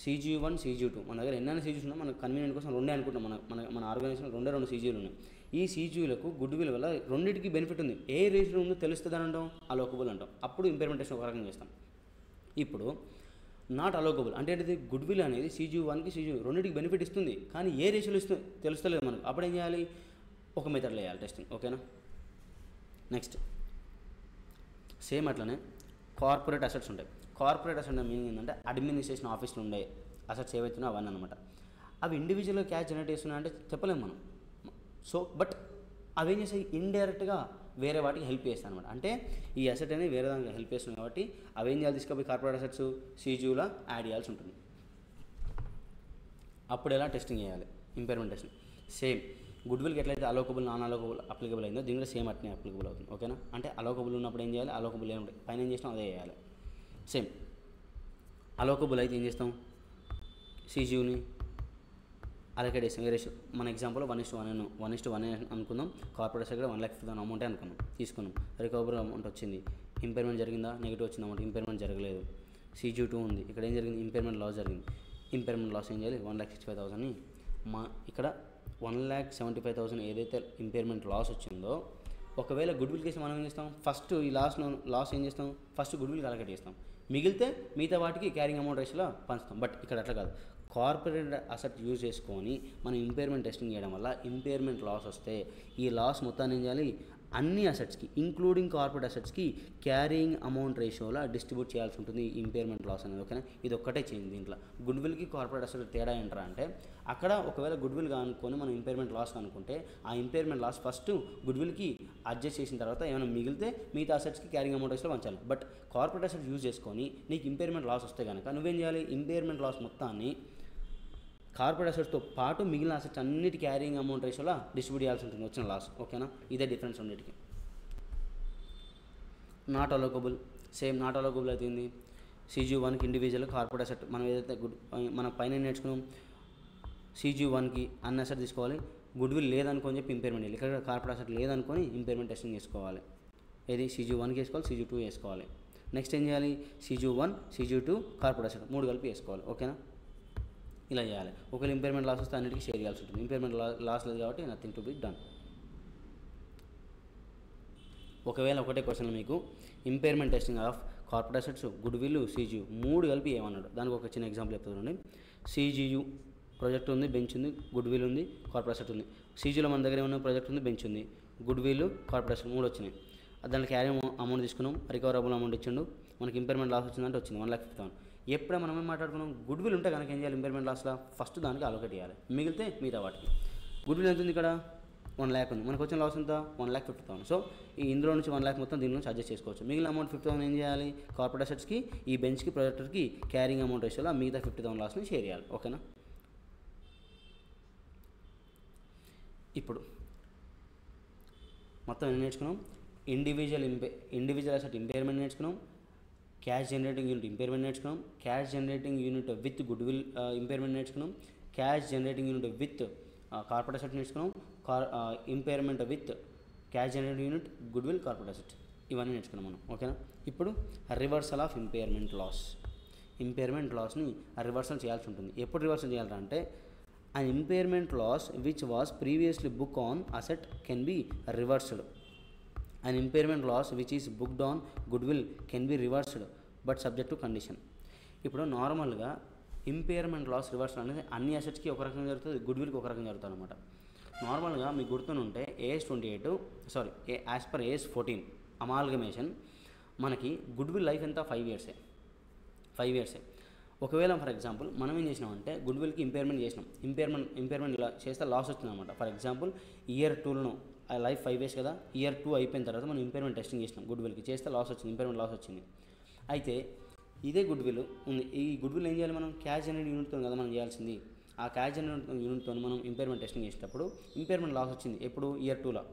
CGU1, CGU2 మన దగ్గర ఎన్నైనా CGUs ఉన్నా మనకు కన్వీనియంట్ కోసం రెండే అనుకుంటాం. మన ఆర్గనైజేషన్ రెండు CGUలు ఉన్నాయి. ఈ CGUలకు గుడ్విల్ వల్ల రెండింటికి బెనిఫిట్ ఉంది. ఏ రేషియో ఉందో తెలుస్తుంది అని అంటాం, అలోకబుల్ అంటాం. అప్పుడు ఇంపైర్మెంట్ టెస్టింగ్ ఒక రకంగా చేస్తాం. ఇప్పుడు నాట్ అలోకబుల్ అంటే ఏంటిది, గుడ్విల్ అనేది CGU1కి CGU రెండింటికి బెనిఫిట్ ఇస్తుంది, కానీ ఏ రేషియోలో ఇస్తుంది తెలుస్తలేదు మనకు. అప్పుడు ఏం చేయాలి, ఒక మెథడ్లో వేయాలి టెస్టింగ్. ఓకేనా, నెక్స్ట్ సేమ్ అట్లనే కార్పొరేట్ అసెట్స్ ఉంటాయి. కార్పొరేట్ అసెట్ మీనింగ్ ఏంటంటే అడ్మినిస్ట్రేషన్ ఆఫీస్లో ఉండే అసెట్స్ ఏవైతున్నాయో అవన్నీ అనమాట. అవి ఇండివిజువల్గా క్యాష్ జనరేట్ చేస్తున్నాయి అంటే చెప్పలేము మనం. సో బట్ అవి ఏం చేస్తాయి, ఇండైరెక్ట్గా వేరే వాటికి హెల్ప్ చేస్తాయి అనమాట. అంటే ఈ అసెట్ అనేది వేరే దానికి హెల్ప్ చేస్తుంది కాబట్టి అవి ఏం చేయాలి, తీసుకపోయి కార్పొరేట్ అసెట్స్ CGUలో యాడ్ చేయాల్సి ఉంటుంది. అప్పుడు ఎలా టెస్టింగ్ చేయాలి, ఇంపైర్మెంట్ టెస్టింగ్. సేమ్ గుడ్విల్కి ఎట్లయితే అలోకబుల్ నాన్ అలోకబుల్ అప్లికబుల్ అయిందో దీని కూడా సేమ్ అట్నే అప్లికబుల్ అవుతుంది. ఓకేనా, అంటే అలోకబుల్ ఉన్నప్పుడు ఏం చేయాలి, అలోకబుల్ ఏముంటాయి పైన ఏం చేస్తాం అదే చేయాలి. సేమ్ అలోకబుల్ అయితే ఏం చేస్తాం, CGUని అలొకేట్ చేస్తాం. వేరే మన ఎగ్జాంపుల్ 1:1 అనుకుందాం. కార్పొరేట్ దగ్గర 1,50,000 అమౌంటే అనుకున్నాం, తీసుకున్నాం. రికవరబుల్ అమౌంట్ వచ్చింది, ఇంపైర్మెంట్ జరిగిందా, నెగిటివ్ వచ్చింది అమౌంట్, ఇంపైర్మెంట్ జరగలేదు. CGU2 ఉంది, ఇక్కడ ఏం జరిగింది, ఇంపైర్మెంట్ లాస్ జరిగింది. ఇంపైర్మెంట్ లాస్ ఏం చేయాలి, 1,65,000ని ఇక్కడ 1,75,000 ఏదైతే ఇంపైర్మెంట్ లాస్ వచ్చిందో ఒకవేళ గుడ్విల్ కేసు మనం ఏం చేస్తాం, ఫస్ట్ ఈ లాస్ ఏం చేస్తాం, ఫస్ట్ గుడ్విల్ అలొకేట్ చేస్తాం, మిగిలితే మిగతా వాటికి క్యారింగ్ అమౌంట్ రేషియోలో పంచుతాం. బట్ ఇక్కడ అట్లా కాదు, కార్పొరేట్ అసెట్ యూజ్ చేసుకొని మనం ఇంపైర్మెంట్ టెస్టింగ్ చేయడం వల్ల ఇంపైర్మెంట్ లాస్ వస్తే ఈ లాస్ మొత్తాన్ని ఏం చేయాలి, అన్ని అసెట్స్కి ఇంక్లూడింగ్ కార్పొరేట్ అసెట్స్కి క్యారింగ్ అమౌంట్ రేషియోలో డిస్ట్రిబ్యూట్ చేయాల్సి ఉంటుంది ఇంపైర్మెంట్ లాస్ అనేది. ఓకేనా, ఇది ఒక్కటే చేయండి. దీంట్లో గుడ్విల్కి కార్పొరేట్ అసెట్ తేడా ఏంటరా అంటే, అక్కడ ఒకవేళ గుడ్విల్ అనుకొని మనం ఇంపైర్మెంట్ లాస్ అనుకుంటే ఆ ఇంపైర్మెంట్ లాస్ ఫస్ట్ గుడ్విల్కి అడ్జస్ట్ చేసిన తర్వాత ఏమైనా మిగిలితే మిగతా అసెట్స్కి క్యారింగ్ అమౌంట్ రేషియోలో పంచాలి. బట్ కార్పొరేట్ అసెట్ యూజ్ చేసుకొని నీకు ఇంపైర్మెంట్ లాస్ వస్తే కనుక నువ్వేం చేయాలి, ఇంపైర్మెంట్ లాస్ మొత్తాన్ని కార్పొరేట్ అసెట్స్తో పాటు మిగిలిన అసెట్స్ అన్నిటి క్యారింగ్ అమౌంట్ రేషియోలో డిస్ట్రిబ్యూట్ చేయాల్సి ఉంటుంది వచ్చిన లాస్. ఓకేనా, ఇదే డిఫరెన్స్ అన్నిటికీ. నాట్ అలొకబుల్, సేమ్ నాట్ అలొకబుల్ అవుతుంది. CG1కి ఇండివిజువల్ కార్పొరేట్ అసెట్ మనం ఏదైతే మన పైన నేర్చుకున్నాం, CG1కి అన్ని అసెట్ తీసుకోవాలి, గుడ్విల్ లేదనుకొని చెప్పి ఇంపైర్మెంట్ చేయాలి. ఇక్కడ కార్పొరేట్ అసెట్ లేదనుకొని ఇంపైర్మెంట్ టెస్టింగ్ చేసుకోవాలి. ఏది CG1కి వేసుకోవాలి, CG2 వేసుకోవాలి. నెక్స్ట్ ఏం చేయాలి, CG1 CG2 కార్పొరేట్ అసెట్ 3 కలిపి వేసుకోవాలి. ఓకేనా, ఇలా చేయాలి. ఒకవేళ ఇంపైర్మెంట్ లాస్ వస్తే అన్నిటికీ షేర్ చేయాల్సి ఉంటుంది. ఇంపైర్మెంట్ లాస్ లేదు కాబట్టి నథింగ్ టు బి డన్. ఒకవేళ ఒకటే క్వశ్చన్ మీకు impairment testing of corporate assets, goodwill, CGU 3 కలిపి ఏమన్నాడు, దానికి ఒక చిన్న ఎగ్జాంపుల్ చెప్తానండి. CGU ప్రాజెక్ట్ ఉంది, బెంచ్ ఉంది, గుడ్విల్ ఉంది, కార్పొరేట్ అసెట్ ఉంది. CGUలో మన దగ్గర ఏమన్నా ప్రాజెక్ట్ ఉంది, బెంచ్ ఉంది, గుడ్విల్, కార్పొరేట్ అసెట్ 3 వచ్చినాయి. దాంట్లో క్యారీ అమౌంట్ తీసుకున్నాం, రికవరబుల్ అమౌంట్ ఇచ్చిండు, మనకి ఇంపైర్మెంట్ లాస్ వచ్చిందంటే వచ్చింది 1,50,000. ఎప్పుడైనా మనం ఏం మాట్లాడుకున్నాం, గుడ్విల్ ఉంటే కనుక ఏం చేయాలి, ఇంపైర్మెంట్ లాస్లో ఫస్ట్ దానికి అలొకేట్ చేయాలి, మిగిలితే మిగతా వాటికి. గుడ్విల్ ఎంత ఉంది ఇక్కడ, 1,00,000 ఉంది, మనకు వచ్చిన లాస్ ఎంత 1,50,000. సో ఈ ఇందులో నుంచి 1,00,000 మొత్తం దీని నుంచి అడ్జస్ట్ చేసుకోవచ్చు. మిగిలిన అమౌంట్ 50,000 ఏం చేయాలి, కార్పొరేట్ అసెట్స్కి, ఈ బెంచ్కి, ప్రొజెక్టర్కి క్యారింగ్ అమౌంట్ రేషియోలో మిగతా 50,000 లాస్ని షేర్ చేయాలి. ఓకేనా, ఇప్పుడు మొత్తం ఏం నేర్చుకున్నాం, ఇండివిజువల్ అసెట్ ఇంపైర్మెంట్ నేర్చుకున్నాం, క్యాష్ జనరేటింగ్ యూనిట్ ఇంపైర్మెంట్ నేర్చుకున్నాం, cash generating unit with goodwill impairment నేర్చుకున్నాం, cash generating unit with corporate asset నేర్చుకున్నాం, impairment with cash generating unit, goodwill, corporate asset ఇవన్నీ నేర్చుకున్నాం మనం. ఓకేనా, ఇప్పుడు రివర్సల్ ఆఫ్ ఇంపైర్మెంట్ లాస్ని రివర్సల్ చేయాల్సి ఉంటుంది. ఎప్పుడు రివర్సల్ చేయాలంటే, an impairment loss which was previously booked on asset can be reversed. An impairment loss which is booked on goodwill can be reversed but subject to condition. ఇప్పుడు నార్మల్గా ఇంపైర్మెంట్ లాస్ రివర్సల్ అనేది అన్ని అసెట్స్కి ఒక రకంగా జరుగుతుంది, గుడ్విల్కి ఒక రకంగా జరుగుతుంది అనమాట. నార్మల్గా మీకు గుర్తునుంటే యాజ్ పర్ AS 14 అమాల్గమేషన్ మనకి గుడ్విల్ లైఫ్ ఎంత 5 ఇయర్సే. ఒకవేళ ఫర్ ఎగ్జాంపుల్ మనం ఏం చేసినామంటే గుడ్విల్కి ఇంపైర్మెంట్ చేసినాం, ఇంపైర్మెంట్ చేస్తే లాస్ వచ్చిందనమాట. ఫర్ ఎగ్జాంపుల్ ఇయర్ 2లో లైఫ్ 5 years కదా, ఇయర్ 2 అయిపోయిన తర్వాత మనం ఇంపైర్మెంట్ టెస్టింగ్ చేసినాం, గుడ్విల్కి చేస్తే లాస్ వచ్చింది, ఇంపైర్మెంట్ లాస్ వచ్చింది. అయితే ఇదే గుడ్విల్ ఉంది, ఈ గుడ్విల్ ఏం చేయాలి, మనం క్యాష్ జనరేటింగ్ యూనిట్తో కదా మనం చేయాల్సింది. ఆ క్యాష్ జనరేటింగ్ యూనిట్తో మనం ఇంపైర్మెంట్ టెస్టింగ్ చేసేటప్పుడు ఇంపైర్మెంట్ లాస్ వచ్చింది ఎప్పుడు, ఇయర్ 2లో.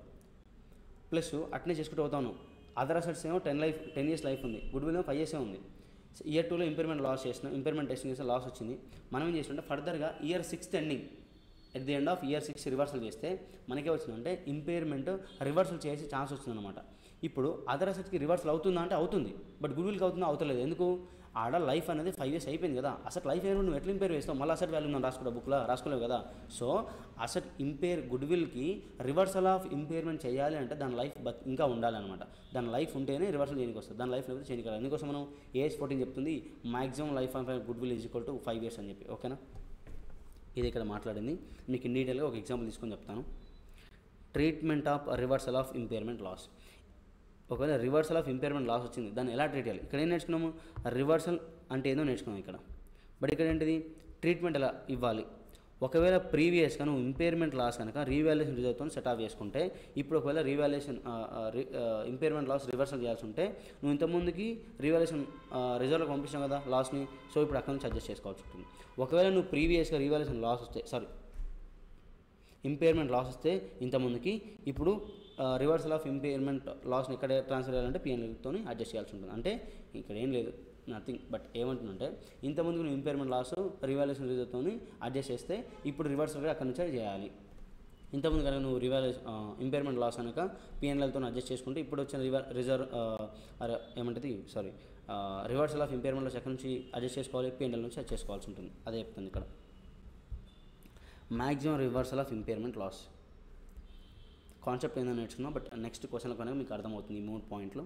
ప్లస్ అట్నే చేసుకుంటూ అవుతాను, అదర్ అసెట్స్ ఏమో 10 years లైఫ్ ఉంది, గుడ్విల్ ఏమో 5 years ఉంది. ఇయర్ 2లో ఇంపైర్మెంట్ లాస్ చేసినాం, ఇంపైర్మెంట్ టెస్టింగ్ చేస్తే లాస్ వచ్చింది. మనం ఏం చేసినట్టే ఫర్దర్గా year 6 ending, at the end of year 6 reversal చేస్తే మనకే వచ్చిందంటే ఇంపైర్మెంట్ రివర్సల్ చేసే ఛాన్స్ వస్తుందన్నమాట. ఇప్పుడు అదర్ అసెట్స్కి రివర్సల్ అవుతుందా అంటే అవుతుంది, బట్ గుడ్విల్కి అవుతుందా అవుతలేదు. ఎందుకు, ఆడ లైఫ్ అనేది 5 years అయిపోయింది కదా, అసెట్ లైఫ్ అయినా నువ్వు ఎట్లా ఇంపైర్ వేస్తావు, మళ్ళీ అసెట్ వాల్యూ మనం బుక్లో రాసుకోలేవు కదా. సో అసెట్ గుడ్విల్కి రివర్సల్ ఆఫ్ ఇంపైర్మెంట్ చేయాలి అంటే దాని లైఫ్ ఇంకా ఉండాలన్నమాట. దాని లైఫ్ ఉంటేనే రివర్సల్ చేయడానికి వస్తుంది, దాని లైఫ్ లేకపోతే చేయడానికి రాదు. ఎందుకోసం మనం AS 14 చెప్తుంది maximum life of goodwill is equal to 5 years అని చెప్పి. ఓకేనా, ఇది ఇక్కడ మాట్లాడింది. మీకు ఇన్ డీటెయిల్గా ఒక ఎగ్జాంపుల్ తీసుకొని చెప్తాను. Treatment of reversal of impairment loss. ఒకవేళ రివర్సల్ ఆఫ్ ఇంపైర్మెంట్ లాస్ వచ్చింది, దాన్ని ఎలా ట్రీట్ చేయాలి. ఇక్కడ ఏం నేర్చుకున్నాము, రివర్సల్ అంటే ఏదో నేర్చుకున్నాము ఇక్కడ. బట్ ఇక్కడ ఏంటిది, ట్రీట్మెంట్ ఎలా ఇవ్వాలి. ఒకవేళ ప్రీవియస్గా నువ్వు ఇంపైర్మెంట్ లాస్ కనుక రీవాల్యుయేషన్ రిజర్వ్తో సెట్ ఆఫ్ చేసుకుంటే, ఇప్పుడు ఒకవేళ ఇంపైర్మెంట్ లాస్ రివర్సల్ చేయాల్సి ఉంటే నువ్వు ఇంతకుముందుకి రీవాల్యుయేషన్ రిజర్వ్లోకి పంపించావు కదా లాస్ని, సో ఇప్పుడు అక్కడ నుంచి అడ్జస్ట్ చేసుకోవాల్సి ఉంటుంది. ఒకవేళ నువ్వు ప్రీవియస్గా రీవాల్యుయేషన్ లాస్ వస్తే ఇంపైర్మెంట్ లాస్ వస్తే ఇంతకుముందుకి, ఇప్పుడు రివర్సల్ ఆఫ్ ఇంపైర్మెంట్ లాస్ని ఎక్కడ ట్రాన్స్ఫర్ చేయాలంటే P&Lతో అడ్జస్ట్ చేయాల్సి ఉంటుంది. అంటే ఇక్కడ ఏం లేదు, నథింగ్ బట్ ఏమంటుందంటే ఇంతకుముందు నువ్వు ఇంపైర్మెంట్ లాస్ రివాల్యుయేషన్ రిజర్వ్తో అడ్జస్ట్ చేస్తే ఇప్పుడు రివర్సల్గా అక్కడ నుంచే చేయాలి. ఇంతకుముందు కనుక నువ్వు ఇంపైర్మెంట్ లాస్ కనుక P&Lతో అడ్జస్ట్ చేసుకుంటే ఇప్పుడు వచ్చిన రివర్సల్ ఆఫ్ ఇంపైర్మెంట్ లాస్ ఎక్కడి నుంచి అడ్జస్ట్ చేసుకోవాలి, P&L నుంచి అడ్జస్ట్ చేసుకోవాల్సి ఉంటుంది. అదే చెప్తుంది ఇక్కడ. Maximum reversal of impairment loss. Concept ఏందని నేర్చుకున్నాం, బట్ నెక్స్ట్ క్వశ్చన్లో కనుక మీకు అర్థమవుతుంది ఈ 3 పాయింట్లు.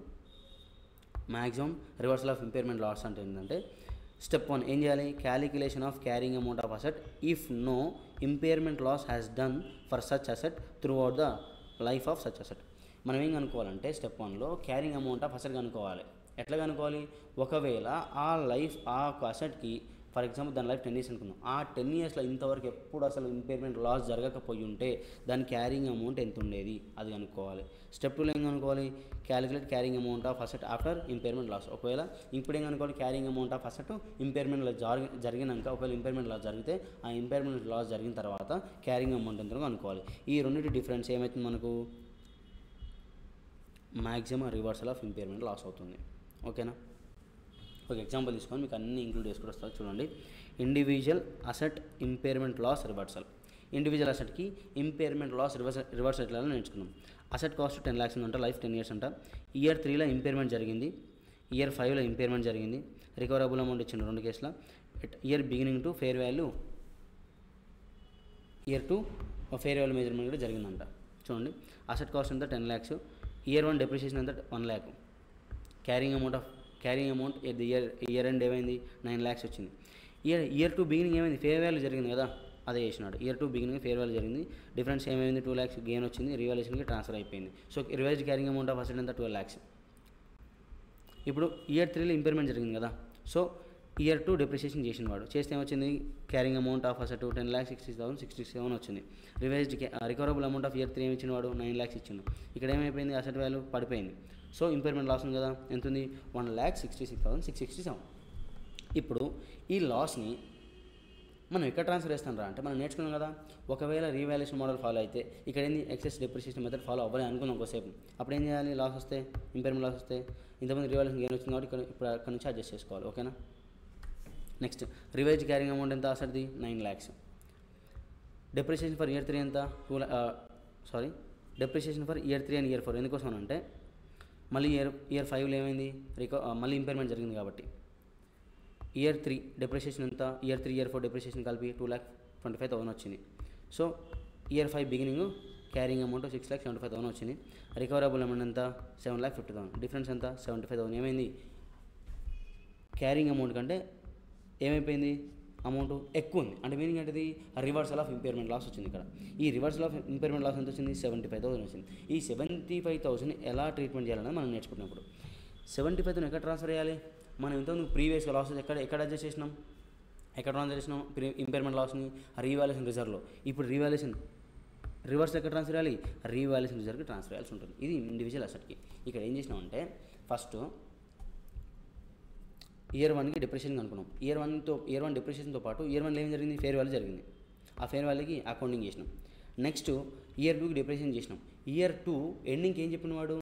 Maximum reversal of impairment loss అంటే ఏంటంటే స్టెప్ 1 ఏం చేయాలి, calculation of carrying amount of asset if no impairment loss has done for such asset throughout the life of such asset. మనం ఏం కనుక్కోవాలంటే స్టెప్ 1లో క్యారింగ్ అమౌంట్ ఆఫ్ అసెట్ కనుక్కోవాలి. ఎట్లా కనుక్కోవాలి, ఒకవేళ ఆ అసెట్కి ఫర్ ఎగ్జాంపుల్ దాని లైఫ్ 10 years అనుకుందాం, ఆ 10 yearsలో ఇంతవరకు ఎప్పుడు అసలు ఇంపైర్మెంట్ లాస్ జరగకపోయి ఉంటే దాని క్యారింగ్ అమౌంట్ ఎంత ఉండేది అది కనుక్కోవాలి. స్టెప్ 2లో ఏం కనుక్కోవాలి, calculate carrying amount of asset after impairment loss. ఒకవేళ ఇప్పుడు ఏం కనుక్కోవాలి, carrying amount of asset impairment జరిగినాక ఒకవేళ ఇంపైర్మెంట్ లాస్ జరిగితే ఆ ఇంపైర్మెంట్ లాస్ జరిగిన తర్వాత క్యారింగ్ అమౌంట్ ఎంతనో కనుక్కోవాలి. ఈ రెండింటి డిఫరెన్స్ ఏమవుతుంది మనకు, maximum reversal of impairment loss అవుతుంది. ఓకేనా, ఒక ఎగ్జాంపుల్ తీసుకొని మీకు అన్ని ఇంక్లూడ్ చేసుకుని వస్తారు చూడండి. Individual asset impairment loss reversal. Individual అసెట్కి ఇంపైర్మెంట్ లాస్ రివర్సల్ ఎట్లా నేర్చుకున్నాం. అసెట్ కాస్ట్ 10 lakhs ఉందంట, లైఫ్ 10 years అంట. ఇయర్ 3లో ఇంపైర్మెంట్ జరిగింది, ఇయర్ 5లో ఇంపైర్మెంట్ జరిగింది, రికవరబుల్ అమౌంట్ ఇచ్చిండు 2 కేసుల. Year beginning to fair value, year 2 fair value measurement కూడా జరిగిందంట. చూడండి, అసెట్ కాస్ట్ అంతా 10 lakhs, ఇయర్ 1 డెప్రిషియేషన్ అంతా 1 lakh, carrying amount at the year end ఏమైంది 9 lakhs వచ్చింది. ఇయర్ 2 బిగినింగ్ ఏమైంది, ఫేర్ వాల్యూ జరిగింది కదా, అదే చేసినాడు. ఇయర్ 2 బిగినింగ్ ఫేర్ వాల్యూ జరిగింది, డిఫరెన్స్ ఏమైంది 2 lakhs గెయిన్ వచ్చింది, రివాల్యూషన్కి ట్రాన్స్ఫర్ అయిపోయింది. So revised carrying amount of asset అంతా 12 lakhs. ఇప్పుడు ఇయర్ 3లో ఇంపైర్మెంట్ జరిగింది కదా, సో ఇయర్ 2 డెప్రిషియేషన్ చేసిన వాడు చేస్తే ఏమొచ్చింది, క్యారింగ్ అమౌంట్ ఆఫ్ అసెట్ 10,60,067 వచ్చింది. Revised recoverable amount of year 3 ఏమి ఇచ్చిన వాడు 9 lakhs ఇచ్చిండు. ఇక్కడ ఏమైపోయింది, అసెట్ వాల్యూ పడిపోయింది. సో ఇంపైర్మెంట్ లాస్ ఉంది కదా, ఎంత ఉంది 1,66,667. ఇప్పుడు ఈ లాస్ని మనం ఎక్కడ ట్రాన్స్ఫర్ చేస్తాం రా అంటే మనం నేర్చుకున్నాం కదా, ఒకవేళ రీవాల్యుయేషన్ మోడల్ ఫాలో అయితే ఇక్కడ ఏంది ఎక్సెస్ డెప్రిషియేషన్ మెథడ్ ఫాలో అవ్వాలి అనుకున్నాం ఒకసేపు. అప్పుడు ఏం చేయాలి, లాస్ వస్తే ఇంపైర్మెంట్ లాస్ వస్తే ఇంతకుముందు రీవాల్యుయేషన్ గెయిన్ వచ్చింది కాబట్టి ఇప్పుడు అక్కడ నుంచి అడ్జస్ట్ చేసుకోవాలి. ఓకేనా, నెక్స్ట్ రివైజ్డ్ క్యారింగ్ అమౌంట్ ఎంత అసెట్ది 9 lakhs. డెప్రిషియేషన్ ఫర్ ఇయర్ 3 ఎంత depreciation for year 3 and year 4 ఎందుకోసం అంటే మళ్ళీ ఇయర్ 5లో ఏమైంది, మళ్ళీ ఇంపైర్మెంట్ జరిగింది కాబట్టి ఇయర్ 3 డెప్రిషియేషన్ ఎంత, ఇయర్ 3 ఇయర్ 4 డెప్రిషియేషన్ కలిపి 2,25,000 వచ్చింది. So year 5 beginning carrying amount 6,75,000 వచ్చింది. రికవరబుల్ అమౌంట్ ఎంత 7,50,000, డిఫరెన్స్ ఎంత 75,000. ఏమైంది, క్యారింగ్ అమౌంట్ కంటే ఏమైపోయింది అమౌంట్ ఎక్కువ ఉంది, అంటే మీనింగ్ ఏంటిది రివర్సల్ ఆఫ్ ఇంపైర్మెంట్ లాస్ వచ్చింది. ఇక్కడ ఈ రివర్సల్ ఆఫ్ ఇంపైర్మెంట్ లాస్ ఎంత వచ్చింది 75,000 వచ్చింది. ఈ 75,000 ఎలా ట్రీట్మెంట్ చేయాలనేది మనం నేర్చుకున్నప్పుడు 75,000 ఎక్కడ ట్రాన్స్ఫర్ చేయాలి, మనం ఇంతకుముందు ప్రీవియస్గా లాసెస్ ఎక్కడ అడ్జస్ట్ చేసినాం, ఎక్కడ ట్రాన్స్ఫర్ చేసినాం ఇంపైర్మెంట్ లాస్ని రీవాల్యుయేషన్ రిజర్వ్లో. ఇప్పుడు రీవాల్యుయేషన్ రివర్స్ ఎక్కడ ట్రాన్స్ఫర్ చేయాలి, రీవాల్యుయేషన్ రిజర్వ్కి ట్రాన్స్ఫర్ చేయాల్సి ఉంటుంది. ఇది ఇండివిజువల్ అసెట్కి. ఇక్కడ ఏం చేసినామంటే ఫస్ట్ ఇయర్ 1కి డిప్రిషియేషన్ అనుకున్నాం. ఇయర్ 1 డిప్రిషియేషన్తో పాటు ఇయర్ 1లో ఏం జరిగింది, ఫేర్ వాల్యూ జరిగింది. ఆ ఫేర్ వాల్యూకి అకౌంటింగ్ చేసినాం. నెక్స్ట్ ఇయర్ 2కి డిప్రిషియేషన్ చేసినాం. ఇయర్ 2 ఎండింగ్కి ఏం చెప్పిన వాడు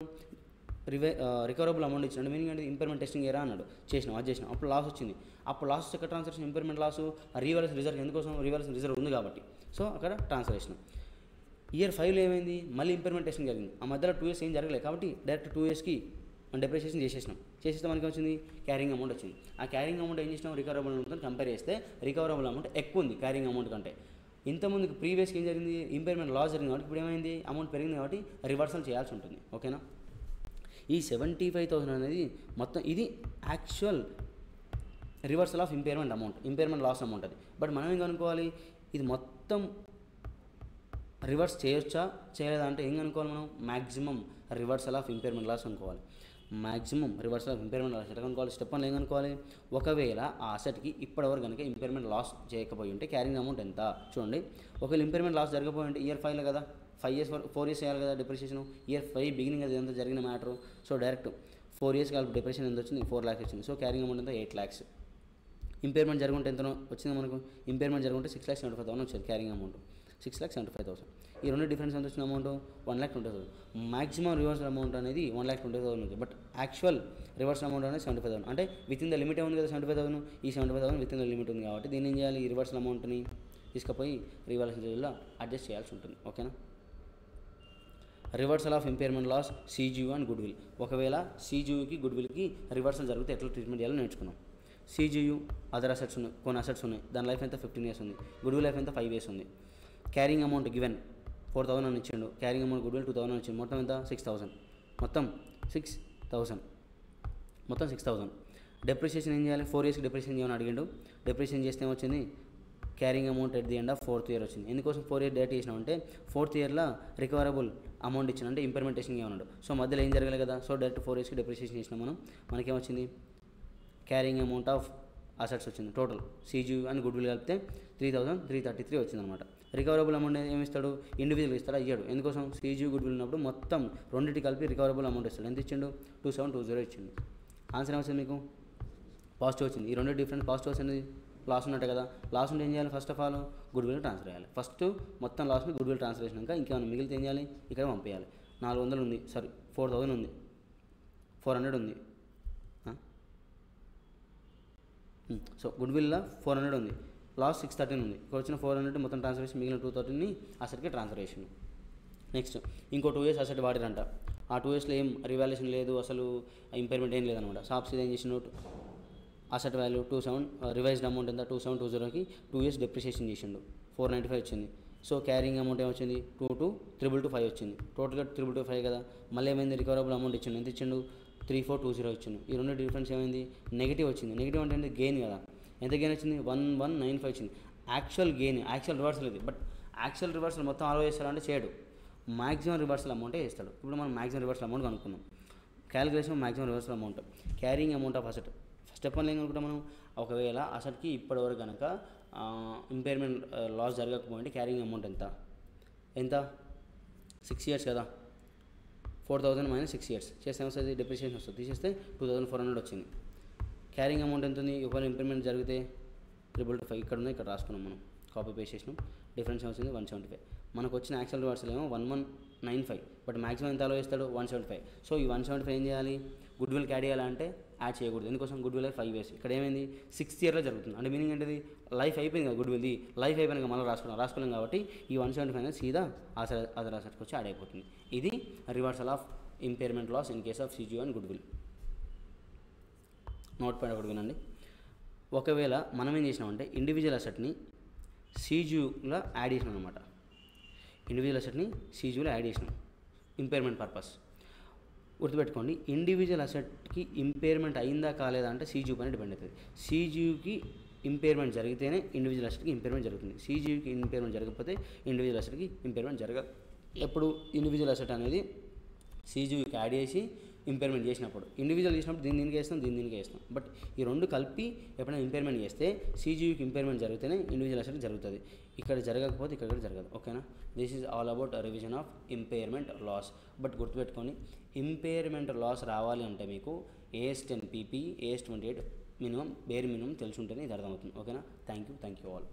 రికవరబుల్ అమౌంట్ ఇచ్చినాడు, మీనింగ్ అంటే ఇంపైర్మెంట్ టెస్టింగ్ ఏరా అన్నాడు, చేసినాం, అది చేసినాం. అప్పుడు లాస్ వచ్చింది. అప్పుడు లాస్ ఎక్కడ ట్రాన్స్ఫర్ చేసిన, ఇంపైర్మెంట్ లాస్ రీవాల్యుయేషన్ రిజర్వ్, ఎందుకోసం రీవాల్యుయేషన్ రిజర్వ్ ఉంది కాబట్టి, సో అక్కడ ట్రాన్స్ఫర్ చేసినాం. ఇయర్ 5లో ఏమైంది, మళ్ళీ ఇంపైర్మెంట్ టెస్టింగ్ జరిగింది. ఆ మధ్యలో 2 years ఏం జరగలేదు కాబట్టి డైరెక్ట్ 2 yearsకి డెప్రిషియేషన్ చేసేస్తే మనకి వచ్చింది క్యారింగ్ అమౌంట్ వచ్చింది. ఆ క్యారింగ్ అమౌంట్ ఏం చేసినాం, రికవరబుల్ అమౌంట్తో కంపేర్ చేస్తే రికవరబుల్ అమౌంట్ ఎక్కువ ఉంది క్యారింగ్ అమౌంట్ కంటే. ఇంతకుముందుకు ప్రీవియస్కి ఏం జరిగింది, ఇంపైర్మెంట్ లాస్ జరిగింది కాబట్టి ఇప్పుడు ఏమైంది అమౌంట్ పెరిగింది కాబట్టి రివర్సల్ చేయాల్సి ఉంటుంది. ఓకేనా, ఈ 75,000 అనేది మొత్తం ఇది actual reversal of impairment loss amount అది. బట్ మనం ఏం కనుక్కోవాలి, ఇది మొత్తం రివర్స్ చేయొచ్చా చేయలేదా అంటే ఏం కనుక్కోవాలి, మనం maximum reversal of impairment loss అనుకోవాలి. Maximum reversal of impairment loss ఎట్లా కనుక్కోవాలి, స్టెప్ 1 ఏం కనుక్కోవాలి, ఒకవేళ ఆ అసెట్కి ఇప్పటివరకు కనుక ఇంపైర్మెంట్ లాస్ చేయకపోయి ఉంటే క్యారింగ్ అమౌంట్ ఎంత. చూడండి, ఒకవేళ ఇంపైర్మెంట్ లాస్ జరగకపోయి ఉంటే ఇయర్ 5లో కదా 4 years చేయాలి కదా డెప్రిషియేషన్, ఇయర్ 5 బిగినింగ్ అది ఎంత జరిగిన మ్యాటర్. సో డైరెక్ట్ 4 years కలిపి డెప్రిషియేషన్ ఎంత వచ్చింది 4 lakhs వచ్చింది. సో క్యారింగ్ అమౌంట్ ఎంత 8 lakhs. ఇంపైర్మెంట్ జరుగుంటే ఎంత వచ్చింది మనకు, ఇంపైర్మెంట్ జరుగుంటే 6,75,000 వచ్చింది క్యారింగ్ అమౌంట్ 6,75,000. ఈ రెండు డిఫరెన్స్ ఎంత వచ్చిన అమౌంట్ 1,20,000. మ్యాక్సిమం రివర్సల్ అమౌంట్ అనేది 1,20,000 ఉంది. బట్ యాక్చువల్ రివర్సల్ అమౌంట్ అనేది 75,000. అంటే విత్ ఇన్ ద లిమిట్ ఉంది కదా 75,000. ఈ 75,000 విత్ ఇన్ ద లిమిట్ ఉంది కాబట్టి దీన్ని ఏం చేయాలి, ఈ రివర్సల్ అమౌంట్ని తీసుకుపోయి రీవాల్యుయేషన్ రిజర్వ్లో అడ్జస్ట్ చేయాల్సి ఉంటుంది. ఓకేనా, reversal of impairment loss CGU and goodwill. ఒకవేళ CGUకి గుడ్ విల్కి రివర్సల్ జరిగితే ఎట్లా ట్రీట్మెంట్ చేయాలో నేర్చుకున్నాం. CGU అదర్ అసెట్స్ ఉన్నాయి, కొన్ని అసెట్స్ ఉన్నాయి, దాని లైఫ్ ఎంత 15 years ఉంది, గుడ్ విల్ లైఫ్ ఎంత 5 years ఉంది. క్యారింగ్ అమౌంట్ గివెన్ 4,000 అని ఇచ్చిండు, క్యారింగ్ అమౌంట్ గుడ్ విల్ 2,000 అని ఇచ్చిండు, మొత్తం ఎంత 6,000, మొత్తం 6,000. డెప్రిషియేషన్ ఏం చేయాలి, 4 ఇయర్స్కి డెప్రిషియేషన్ చేయమని అడిగిండు. డెప్రిషియేషన్ చేస్తే ఏమొచ్చింది, carrying amount at the end of 4th year వచ్చింది. ఎందుకోసం 4 ఇయర్ డేట్ చేసినామంటే 4th ఇయర్లో రికవరబుల్ అమౌంట్ ఇచ్చిన అంటే ఇంప్లిమెంటేషన్ ఏమన్నాడు. సో మధ్యలో ఏం జరగలేదు కదా, సో డైరెక్ట్ 4 ఇయర్స్కి డెప్రిషియేషన్ చేసినాం మనం. మనకేమొచ్చింది, క్యారింగ్ అమౌంట్ ఆఫ్ అసెట్స్ వచ్చింది. టోటల్ సీజీ అని గుడ్ విల్ కలిపితే 3,333 వచ్చిందనమాట. రికవరబుల్ అమౌంట్ ఏమి ఇస్తాడు, ఇండివిజువల్ ఇస్తాడా, ఇయ్యాడు. ఎందుకోసం, సీజీ గుడ్ విల్ ఉన్నప్పుడు మొత్తం రెండింటి కలిపి రికవరబుల్ అమౌంట్ ఇస్తాడు. ఎంత ఇచ్చిండు, 2,720 ఇచ్చిండు. ఆన్సర్ ఏమొచ్చింది మీకు, పాజిటివ్ వచ్చింది. ఈ రెండు డిఫరెంట్ పాజిటివ్ వచ్చింది, లాస్ ఉన్నట్టు కదా. లాస్ ఉంటే ఏం చేయాలి, first of all good will transfer చేయాలి. ఫస్ట్ మొత్తం లాస్ని గుడ్ విల్ ట్రాన్స్ఫర్ చేసినాక ఇంకేమైనా మిగిలితే ఏం చేయాలి, ఇక్కడ పంపించాలి. 400 ఉంది, సారీ 4,000 ఉంది, 400 ఉంది. సో గుడ్ విల్లో 400 ఉంది, లాస్ 613 ఉంది. ఇక్కడ వచ్చిన 400 మొత్తం ట్రాన్స్ఫర్ చేసి మిగిలిన 213ని అసెట్కి ట్రాన్స్ఫర్ చేసిండు. నెక్స్ట్ ఇంకో 2 ఇయర్స్ అసెట్ వాడిరంట. ఆ 2 ఇయర్స్లో ఏం రివాల్యుయేషన్ లేదు, అసలు ఇంపైర్మెంట్ ఏం లేదనమాట. షాప్స్ ఏం చేసిన అసెట్ వాల్యూ 27, రివైజ్డ్ అమౌంట్ ఎంత 2,720కి 2 ఇయర్స్ డెప్రిషియేషన్ చేసిండు, 495 వచ్చింది. సో క్యారింగ్ అమౌంట్ ఏమొచ్చింది, 2,325 వచ్చింది. టోటల్గా 325 కదా. మళ్ళీ ఏమైంది, రికవరబుల్ అమౌంట్ ఇచ్చిండు, ఎంత ఇచ్చిండు, 3,420 ఇచ్చిండు. ఈ రెండు డిఫరెన్స్ ఏమైంది, నెగిటివ్ వచ్చింది. నెగిటివ్ అంటే గెయిన్ కదా, ఎంత గెయిన్ వచ్చింది, 1,195 వచ్చింది. యాక్చువల్ గెయిన్, యాక్చువల్ రివర్సల్ ఇది. బట్ యాక్చువల్ రివర్సల్ మొత్తం ఆలో చేస్తాడంటే చేయడు, మ్యాక్సిమం రివర్సల్ అమౌంటే వేస్తాడు. ఇప్పుడు మనం మ్యాక్సిమం రివర్సల్ అమౌంట్ కనుక్కున్నాం. Calculation maximum reversal amount, carrying amount of asset. Step 1 ఏం కనుకుంటాం మనం, ఒకవేళ అసెట్కి ఇప్పటివరకు కనుక ఇంపైర్మెంట్ లాస్ జరగకపోయింటే క్యారింగ్ అమౌంట్ ఎంత 6 ఇయర్స్ కదా. 4,000 - 6 ఇయర్స్ చేస్తే వస్తుంది, డెప్రిషియేషన్ వస్తుంది, తీసేస్తే 2,400 వచ్చింది. క్యారింగ్ అమౌంట్ ఎంత ఉంది, ఒకవేళ ఇంప్లిమెంట్ జరిగితే 325 ఇక్కడ ఉంది, ఇక్కడ రాసుకున్నాం మనం, కాపీ పేస్ట్ చేసినాం. డిఫరెన్స్ వచ్చింది 175. మనకు వచ్చిన యాక్చువల్ రివర్సల్ ఏమో 1,195, బట్ మ్యాక్సిమం ఎంత అలో చేస్తాడు, 175. సో ఈ 175 ఏం చేయాలి, గుడ్ విల్ యాడ్ చేయాలంటే యాడ్ చేయకూడదు. ఎందుకోసం, గుడ్ విల్ 5 ఇయర్స్, ఇక్కడ ఏమైంది 6th ఇయర్లో జరుగుతుంది. అంటే మీనింగ్ ఏంటిది, లైఫ్ అయిపోయింది కదా, గుడ్ విల్ది లైఫ్ అయిపోయినాక మళ్ళీ రాసుకోలేం కాబట్టి ఈ 175 సీదా అదర్ అసెట్కి వచ్చి యాడ్ అయిపోతుంది. ఇది reversal of impairment loss in case of CG and goodwill. Note point ఒకటి వినండి. ఒకవేళ మనం ఏం చేసినామంటే ఇండివిజువల్ అసెట్ని సీజీలో యాడ్ చేసినాం అనమాట. ఇండివిజువల్ అసెట్ని సీజీలో యాడ్ చేసినాం ఇంపైర్మెంట్ పర్పస్. గుర్తుపెట్టుకోండి, ఇండివిజువల్ అసెట్కి ఇంపైర్మెంట్ అయిందా కాలేదా అంటే సీజీ పైన డిపెండ్ అవుతుంది. సీజీకి ఇంపైర్మెంట్ జరిగితేనే ఇండివిజువల్ అసెట్కి ఇంపైర్మెంట్ జరుగుతుంది. సీజీకి ఇంపైర్మెంట్ జరగకపోతే ఇండివిజువల్ అసెట్కి ఇంపైర్మెంట్ జరగదు. ఎప్పుడు ఇండివిజువల్ అసెట్ అనేది సీజీకి యాడ్ చేసి ఇంపైర్మెంట్ చేసినప్పుడు, ఇండివిజువల్ చేసినప్పుడు దీనికి వేస్తాం, దీనికి వేస్తాం. బట్ ఈ రెండు కలిపి ఎప్పుడైనా ఇంపైర్మెంట్ చేస్తే సీజీకి ఇంపైర్మెంట్ జరిగితేనే ఇండివిజువల్ అసెట్ జరుగుతుంది. ఇక్కడ జరగకపోతే ఇక్కడ జరగదు. ఓకేనా, this is all about revision of impairment loss. But గుర్తుపెట్టుకొని, ఇంపైర్మెంట్ లాస్ రావాలి అంటే మీకు AS 10 PP, AS 28 minimum, bare minimum తెలిసి ఉంటేనే ఇది అర్థమవుతుంది. ఓకేనా, థ్యాంక్ యూ ఆల్.